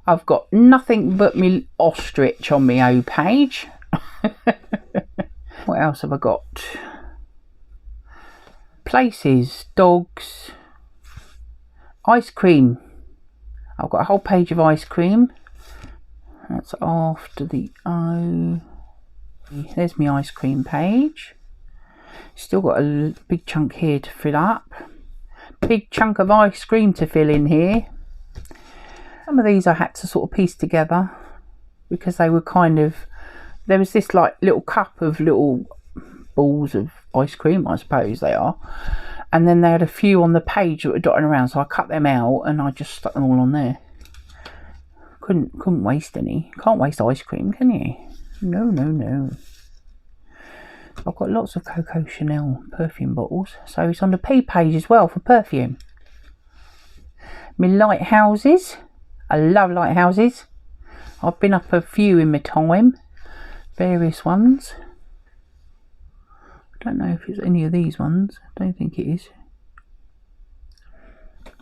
I've got nothing but my ostrich on my O page. What else have I got? Places, dogs, ice cream. I've got a whole page of ice cream. That's after the O. There's my ice cream page. Still got a big chunk here to fill up. Big chunk of ice cream to fill in here. Some of these I had to sort of piece together because they were kind of, there was this like little cup of little balls of ice cream, I suppose they are. And then they had a few on the page that were dotting around, so I cut them out and I just stuck them all on there. Couldn't waste any. Can't waste ice cream, can you? No, no, no. I've got lots of Coco Chanel perfume bottles, so it's on the P page as well for perfume. My lighthouses. I love lighthouses. I've been up a few in my time. Various ones. I don't know if it's any of these ones. I don't think it is.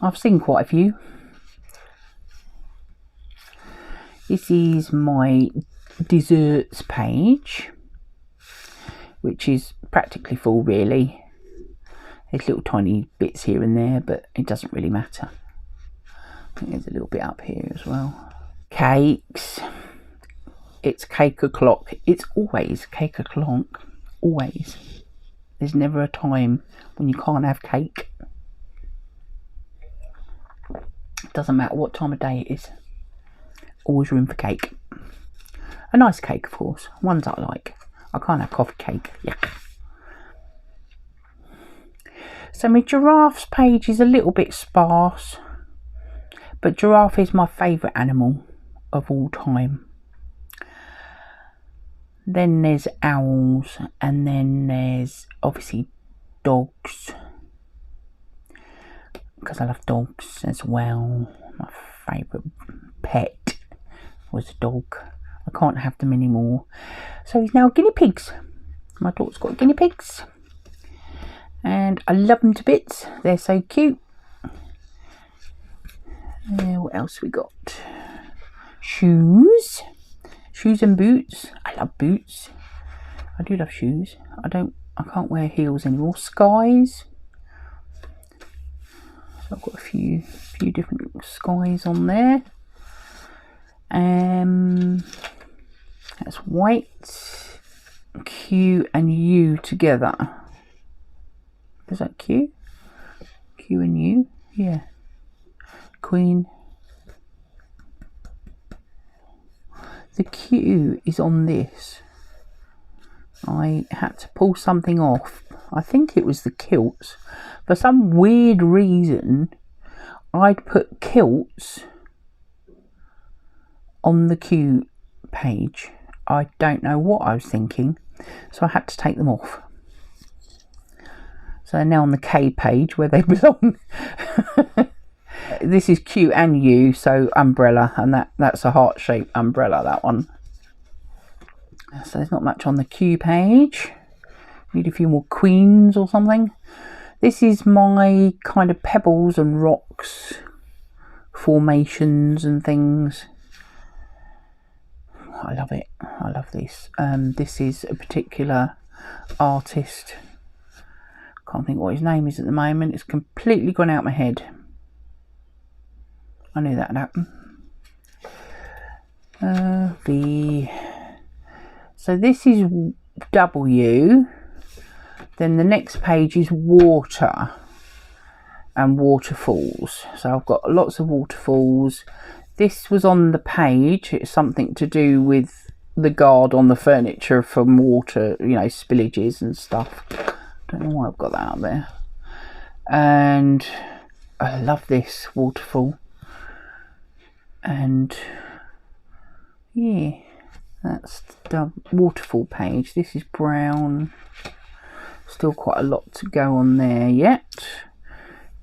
I've seen quite a few. This is my desserts page, which is practically full really. There's little tiny bits here and there, but it doesn't really matter. I think there's a little bit up here as well. Cakes. It's cake o'clock. It's always cake o'clock. Always. There's never a time when you can't have cake. It doesn't matter what time of day it is. Always room for cake. A nice cake, of course. Ones I like. I can't have coffee cake. Yuck. So my giraffes page is a little bit sparse. But giraffe is my favourite animal of all time. Then there's owls, and then there's obviously dogs, because I love dogs as well. My favourite pet was a dog. I can't have them anymore. So he's now guinea pigs. My daughter's got guinea pigs, and I love them to bits. They're so cute. What else we got? Shoes. Shoes and boots. I love boots. I do love shoes. I can't wear heels anymore. Skies. So I've got a few different skies on there. That's white, Q and U together. Is that Q? Q and U? Yeah. Queen. The Q is on this. I had to pull something off. I think it was the kilts. For some weird reason, I'd put kilts on the Q page. I don't know what I was thinking, so I had to take them off. So they're now on the K page where they belong. This is Q and U, so umbrella, and that's a heart-shaped umbrella, that one. So there's not much on the Q page. Need a few more queens or something. This is my kind of pebbles and rocks formations and things. I love it. I love this. This is a particular artist. Can't think what his name is at the moment. It's completely gone out of my head. I knew that would happen. So this is W. Then the next page is water and waterfalls. So I've got lots of waterfalls. This was on the page. It's something to do with the guard on the furniture from water, you know, spillages and stuff. Don't know why I've got that out there. And I love this waterfall. And yeah, that's the waterfall page. This is brown. Still quite a lot to go on there yet,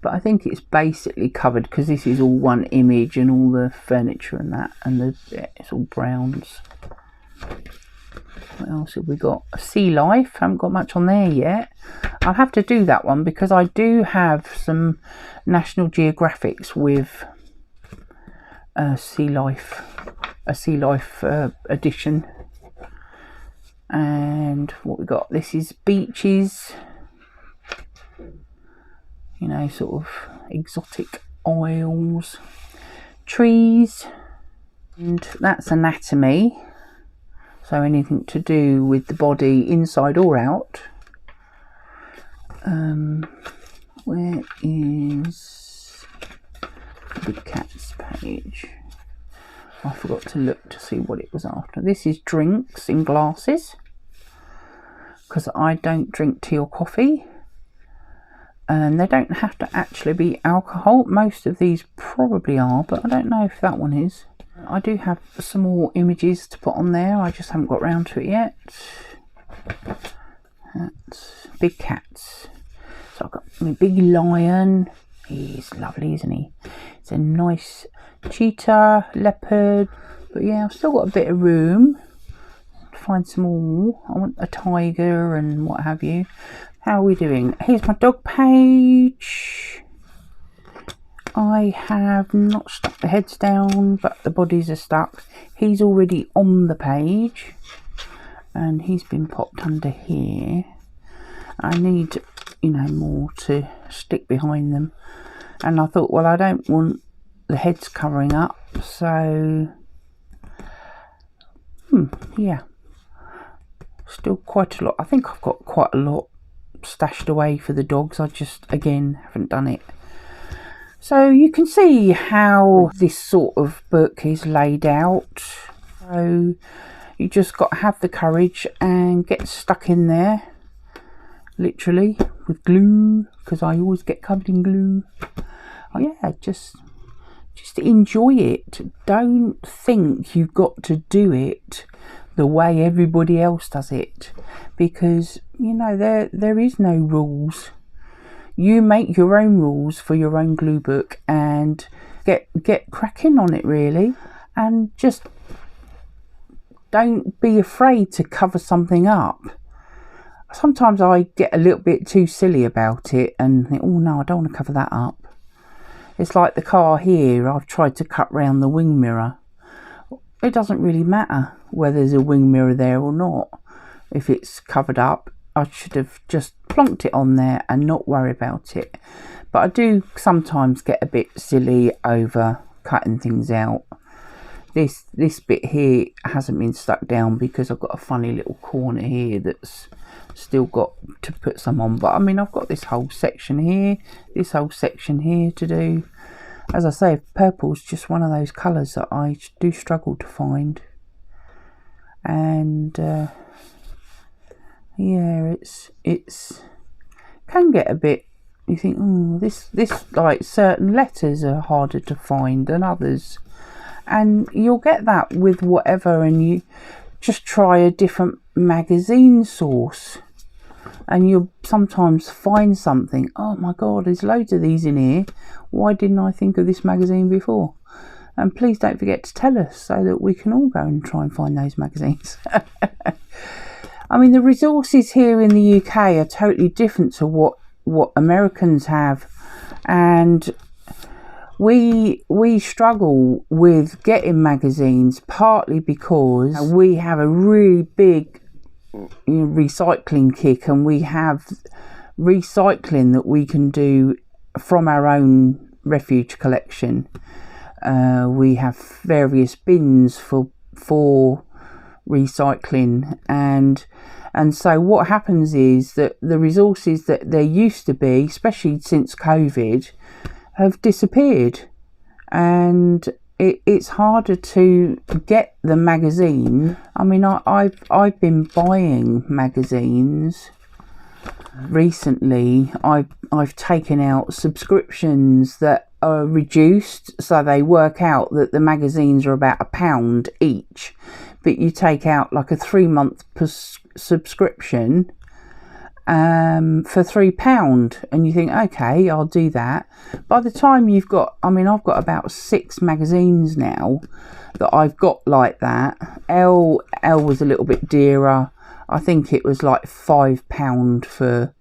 but I think it's basically covered because this is all one image and all the furniture and that, and it's all browns. What else have we got? Sea life. Haven't got much on there yet. I'll have to do that one because I do have some National Geographics with sea life edition. And what we got, this is beaches, you know, sort of exotic oils, trees, and that's anatomy, so anything to do with the body inside or out. Where is the big cats page? I forgot to look to see what it was after. This is drinks in glasses. because I don't drink tea or coffee. And they don't have to actually be alcohol. Most of these probably are, but I don't know if that one is. I do have some more images to put on there. I just haven't got round to it yet. That's big cats. So I've got my big lion. He's lovely, isn't he? It's a nice cheetah, leopard. But yeah, I've still got a bit of room to find some more. I want a tiger and what have you. How are we doing? Here's my dog page. I have not stuck the heads down, but the bodies are stuck. He's already on the page, and he's been popped under here. I need, you know, more to stick behind them. And I thought, well, I don't want the heads covering up, so yeah, still quite a lot. I think I've got quite a lot stashed away for the dogs. I just, again, haven't done it. So you can see how this sort of book is laid out. So you just got to have the courage and get stuck in there, literally, with glue, because I always get covered in glue. Oh yeah, just enjoy it. Don't think you've got to do it the way everybody else does it, because you know there is no rules. You make your own rules for your own glue book and get cracking on it, really, and just don't be afraid to cover something up. Sometimes I get a little bit too silly about it and think, oh no, I don't want to cover that up. It's like the car here. I've tried to cut round the wing mirror. It doesn't really matter whether there's a wing mirror there or not. If it's covered up, I should have just plonked it on there and not worry about it. But I do sometimes get a bit silly over cutting things out. This bit here hasn't been stuck down because I've got a funny little corner here that's still got to put some on. But I mean, I've got this whole section here, this whole section here to do. As I say, purple's just one of those colours that I do struggle to find. And yeah, it's can get a bit, you think, oh, this like certain letters are harder to find than others, and you'll get that with whatever, and you just try a different magazine source and you'll sometimes find something. Oh my god, there's loads of these in here, why didn't I think of this magazine before? And please don't forget to tell us so that we can all go and try and find those magazines. I mean, the resources here in the UK are totally different to what Americans have, and we struggle with getting magazines partly because we have a really big recycling kick, and we have recycling that we can do from our own refuge collection. We have various bins for recycling, and so what happens is that the resources that there used to be, especially since COVID, have disappeared, and it's harder to get the magazine. I mean, I've been buying magazines recently. I've taken out subscriptions that are reduced, so they work out that the magazines are about £1 each, but you take out like a 3-month subscription for £3, and you think, okay, I'll do that. By the time you've got, I mean, I've got about 6 magazines now that I've got like that. L was a little bit dearer. I think it was like £5 for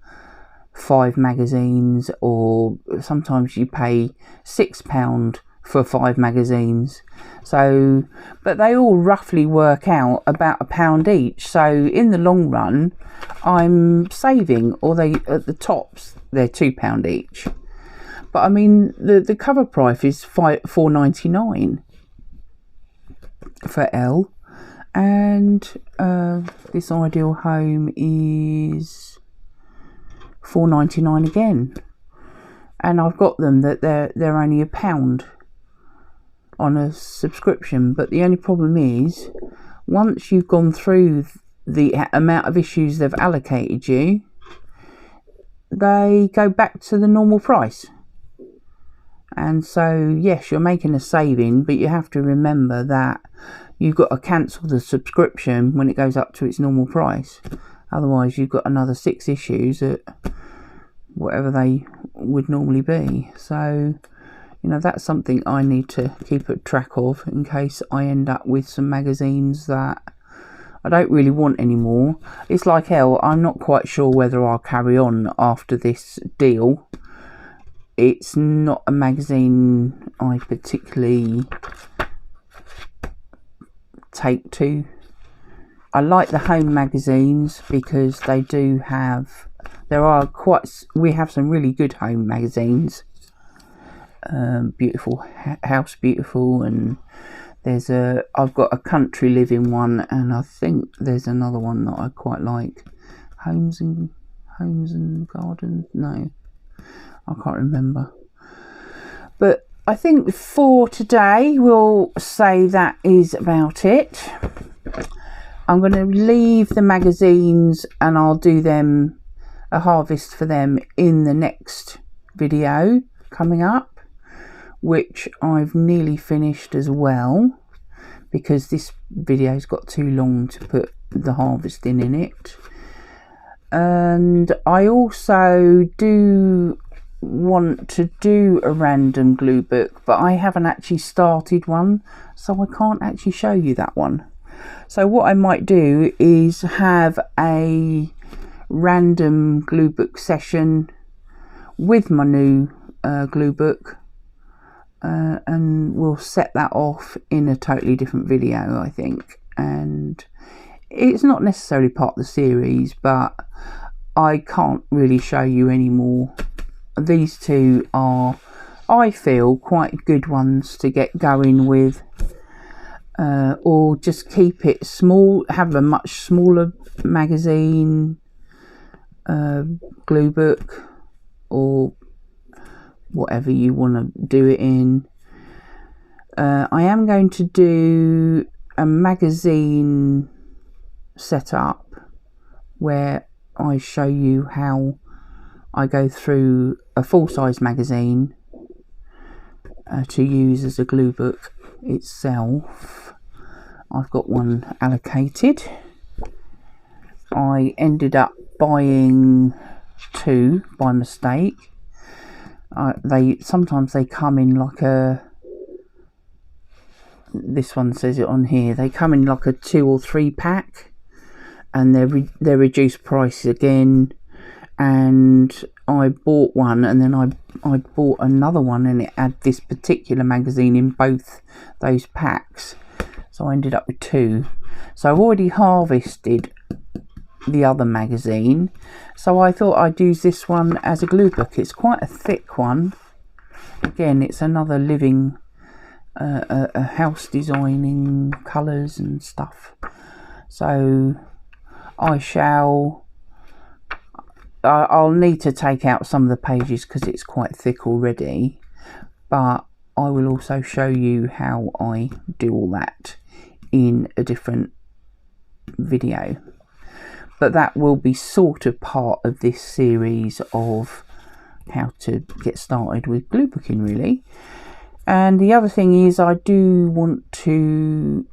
5 magazines, or sometimes you pay £6 for 5 magazines. So, but they all roughly work out about £1 each. So in the long run, I'm saving, or they at the tops they're £2 each. But I mean, the cover price is £4.99 for L, and this Ideal Home is £4.99 again. And I've got them that they're only £1 on a subscription. But the only problem is, once you've gone through the amount of issues they've allocated you, they go back to the normal price. And so yes, you're making a saving, but you have to remember that you've got to cancel the subscription when it goes up to its normal price. Otherwise you've got another 6 issues at whatever they would normally be. So you know, that's something I need to keep a track of in case I end up with some magazines that I don't really want anymore. It's like hell, I'm not quite sure whether I'll carry on after this deal. It's not a magazine I particularly take to. I like the home magazines because they do have, we have some really good home magazines. Beautiful House Beautiful, and I've got a country living one, and I think there's another one that I quite like. Homes and Gardens, no, I can't remember. But I think for today we'll say that is about it. I'm going to leave the magazines and I'll do them a harvest for them in the next video coming up, which I've nearly finished as well, because this video's got too long to put the harvesting in it. And I also do want to do a random glue book, but I haven't actually started one, so I can't actually show you that one. So what I might do is have a random glue book session with my new glue book, and we'll set that off in a totally different video, I think. And it's not necessarily part of the series, but I can't really show you any more. These two are, I feel, quite good ones to get going with, or just keep it small, have a much smaller magazine, glue book, or whatever you want to do it in. I am going to do a magazine setup where I show you how I go through a full-size magazine to use as a glue book itself. I've got one allocated. I ended up buying 2 by mistake. Sometimes they come in like a, this one says it on here, they come in like a 2 or 3 pack, and they're reduced price again. And I bought one, and then I bought another one, and it had this particular magazine in both those packs, so I ended up with 2. So I've already harvested the other magazine, so I thought I'd use this one as a glue book. It's quite a thick one. Again, it's another living a house designing colours and stuff. So I'll need to take out some of the pages because it's quite thick already, but I will also show you how I do all that in a different video. But that will be sort of part of this series of how to get started with glue booking, really. And the other thing is, I do want to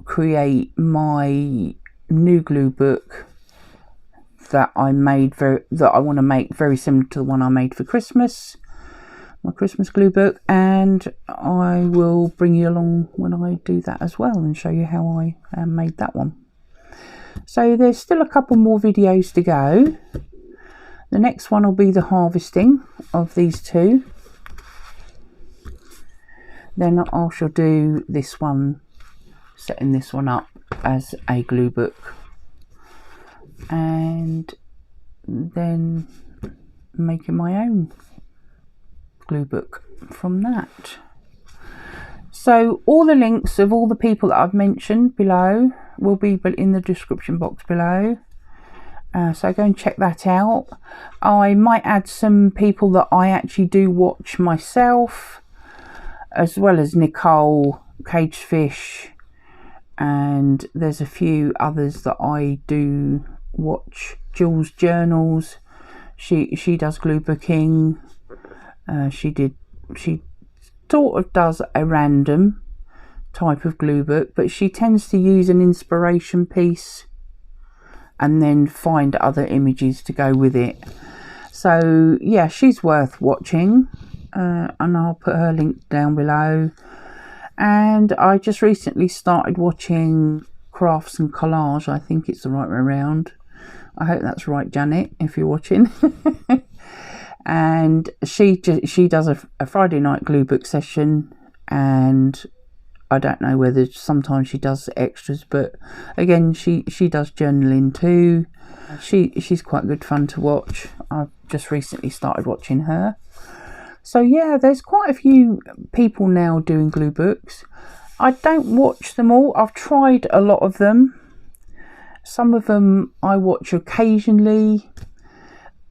create my new glue book that I want to make very similar to the one I made for Christmas, my Christmas glue book, and I will bring you along when I do that as well and show you how I made that one. So there's still a couple more videos to go. The next one will be the harvesting of these 2. Then I shall do this one, setting this one up as a glue book, and then making my own glue book from that. So all the links of all the people that I've mentioned below will be in the description box below, so go and check that out. I might add some people that I actually do watch myself, as well as Nicole, Cagefish, and there's a few others that I do watch. Jill's Journals, she does Gluebooking. She sort of does a random type of glue book, but she tends to use an inspiration piece and then find other images to go with it. So yeah, she's worth watching, and I'll put her link down below. And I just recently started watching Crafts and Collage. I think it's the right way around. I hope that's right, Janet, if you're watching. And she does a Friday night glue book session, and I don't know whether sometimes she does extras, but again, she does journaling too. She's quite good fun to watch. I've just recently started watching her. So yeah, there's quite a few people now doing glue books. I don't watch them all. I've tried a lot of them. Some of them I watch occasionally.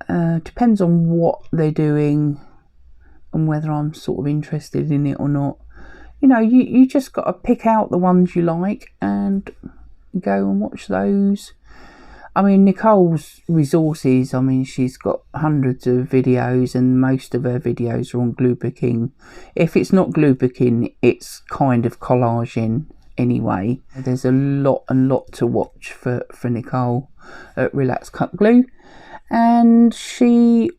Depends on what they're doing and whether I'm sort of interested in it or not. You know, you just got to pick out the ones you like and go and watch those. I mean, Nicole's resources, I mean, she's got hundreds of videos, and most of her videos are on Gluebooking. If it's not Gluebooking, it's kind of collaging anyway. There's a lot to watch for Nicole at Relax Cut Glue, and she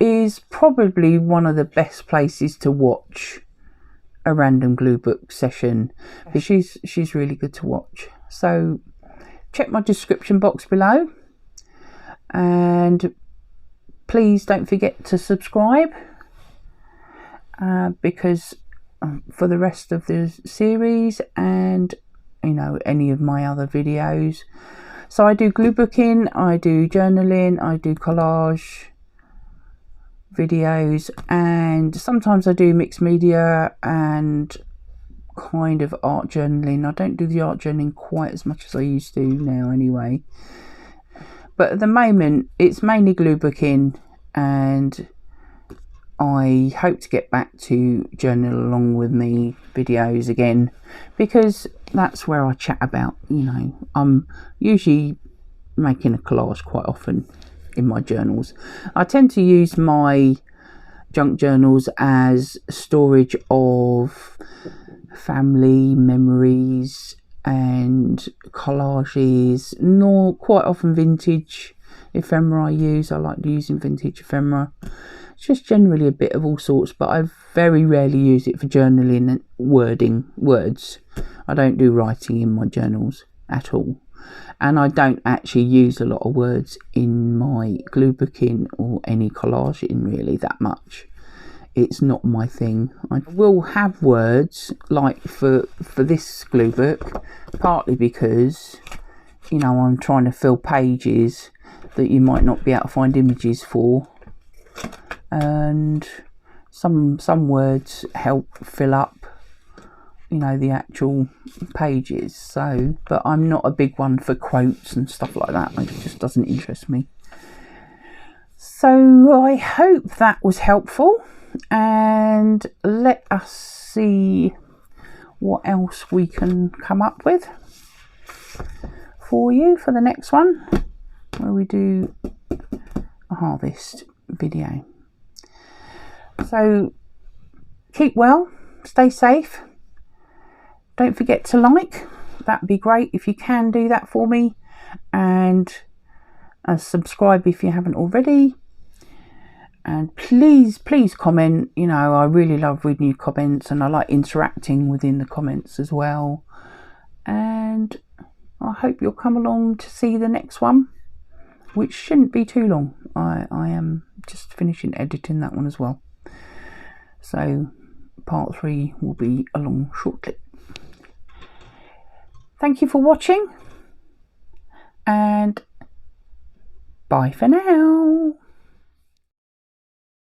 is probably one of the best places to watch a random glue book session, because she's really good to watch. So check my description box below, and please don't forget to subscribe, because for the rest of the series, and you know, any of my other videos. So I do glue booking, I do journaling, I do collage videos, and sometimes I do mixed media and kind of art journaling. I don't do the art journaling quite as much as I used to now anyway, but at the moment it's mainly glue booking, and I hope to get back to journal along with me videos again, because that's where I chat about, you know, I'm usually making a collage quite often in my journals. I tend to use my junk journals as storage of family memories and collages, nor quite often vintage ephemera I use. I like using vintage ephemera. It's just generally a bit of all sorts, but I very rarely use it for journaling and words. I don't do writing in my journals at all, and I don't actually use a lot of words in my glue booking or any collaging really that much. It's not my thing. I will have words like for this glue book, partly because, you know, I'm trying to fill pages that you might not be able to find images for, and some words help fill up, you know, the actual pages. So, but I'm not a big one for quotes and stuff like that. It just doesn't interest me. So I hope that was helpful, and let us see what else we can come up with for you for the next one, where we do a harvest video. So keep well, stay safe, don't forget to like, that'd be great if you can do that for me, and subscribe if you haven't already. And please comment. You know, I really love reading your comments, and I like interacting within the comments as well. And I hope you'll come along to see the next one, which shouldn't be too long. I am just finishing editing that one as well, so part 3 will be along shortly. Thank you for watching, and bye for now.